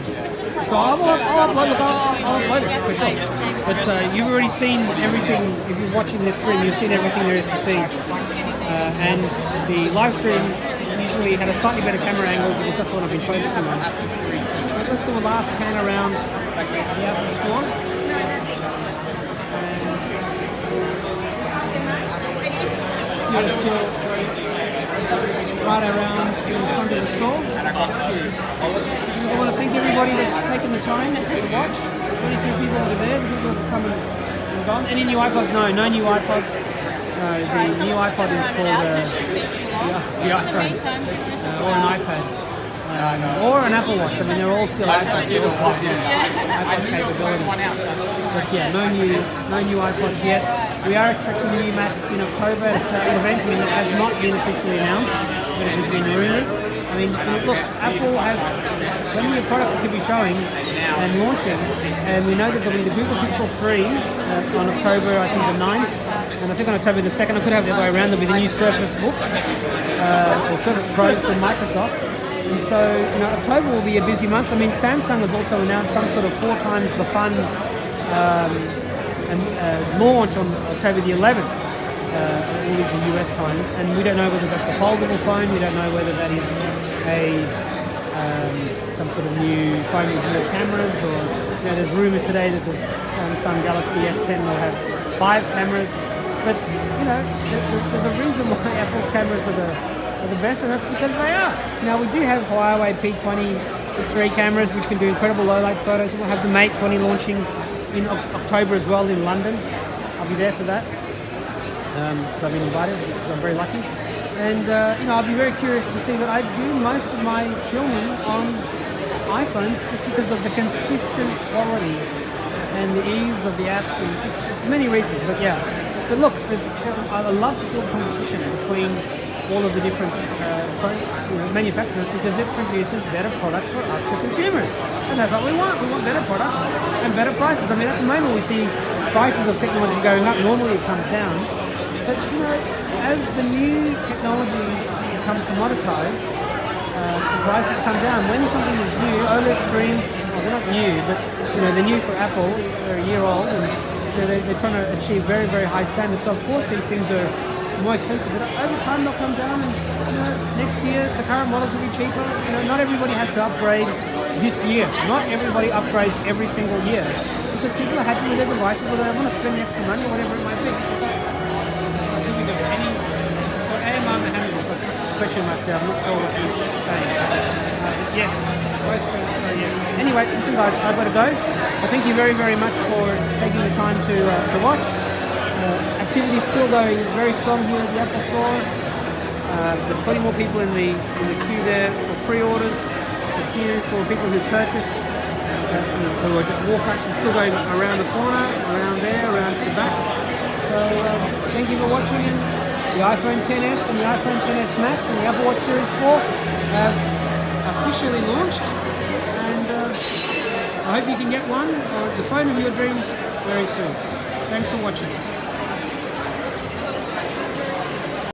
So I'll upload it for sure. But you've already seen everything. If you're watching this stream, you've seen everything there is to see. And the live stream usually had a slightly better camera angle because that's what I've been focusing on. Let's do a last pan around the Apple Store. You're still right around in front of the store. I want to thank everybody that's taken the time to watch. 23 people over there, the people have come and gone. Any new iPods? No new iPods. The new iPod is called the iPhone or an iPad. Or an Apple Watch. I mean, they're all still iPad capability. But yeah, no new iPods yet. We are expecting new Macs in October at certain events. I mean, it has not been officially announced, but it has been rumoured. I mean, look, Apple has plenty of product that could be showing and launching, and we know that there'll be the Google Pixel 3 on October, I think the 9th, and I think on October the 2nd, I could have the other way around, there'll be the new Surface Book, or Surface Pro from Microsoft. And so, October will be a busy month. I mean, Samsung has also announced some sort of 4 times the fun launch on October the 11th. All these are US times, and we don't know whether that's a foldable phone. We don't know whether that is some sort of new phone with more cameras, or there's rumours today that the Samsung Galaxy S10 will have 5 cameras. But there's a reason why Apple's cameras are the best, and that's because they are. Now we do have Huawei P20 cameras, which can do incredible low light photos. We'll have the Mate 20 launching in October as well in London. I'll be there for that. So I've been invited, so I'm very lucky. And I'll be very curious to see that I do most of my filming on iPhones just because of the consistent quality and the ease of the app. And just many reasons, but yeah. But look, I love to see the competition between all of the different phone manufacturers, because it produces better products for us, the consumers. And that's what we want. We want better products and better prices. I mean, at the moment we see prices of technology going up. Normally it comes down. But as the new technologies become commoditized, the prices come down. When something is new, OLED screens, they're not new, but they're new for Apple. They're a year old, and they're trying to achieve very, very high standards. So of course these things are more expensive, but over time they'll come down, and next year the current models will be cheaper. Not everybody has to upgrade this year. Not everybody upgrades every single year, because people are happy with their devices, or they want to spend the extra money, or whatever it might be. Question mark there. I'm not sure what he's saying. Yes. Yes. Anyway, listen guys, I've got to go. I thank you very, very much for taking the time to watch. Activity is still going very strong here at the Apple Store. There's plenty more people in the queue there for pre-orders. The queue for people who purchased, who are just walk-ups, is still going around the corner, around there, around to the back. So thank you for watching. The iPhone XS and the iPhone XS Max and the Apple Watch Series 4 have officially launched, and I hope you can get one, or the phone of your dreams, very soon. Thanks for watching.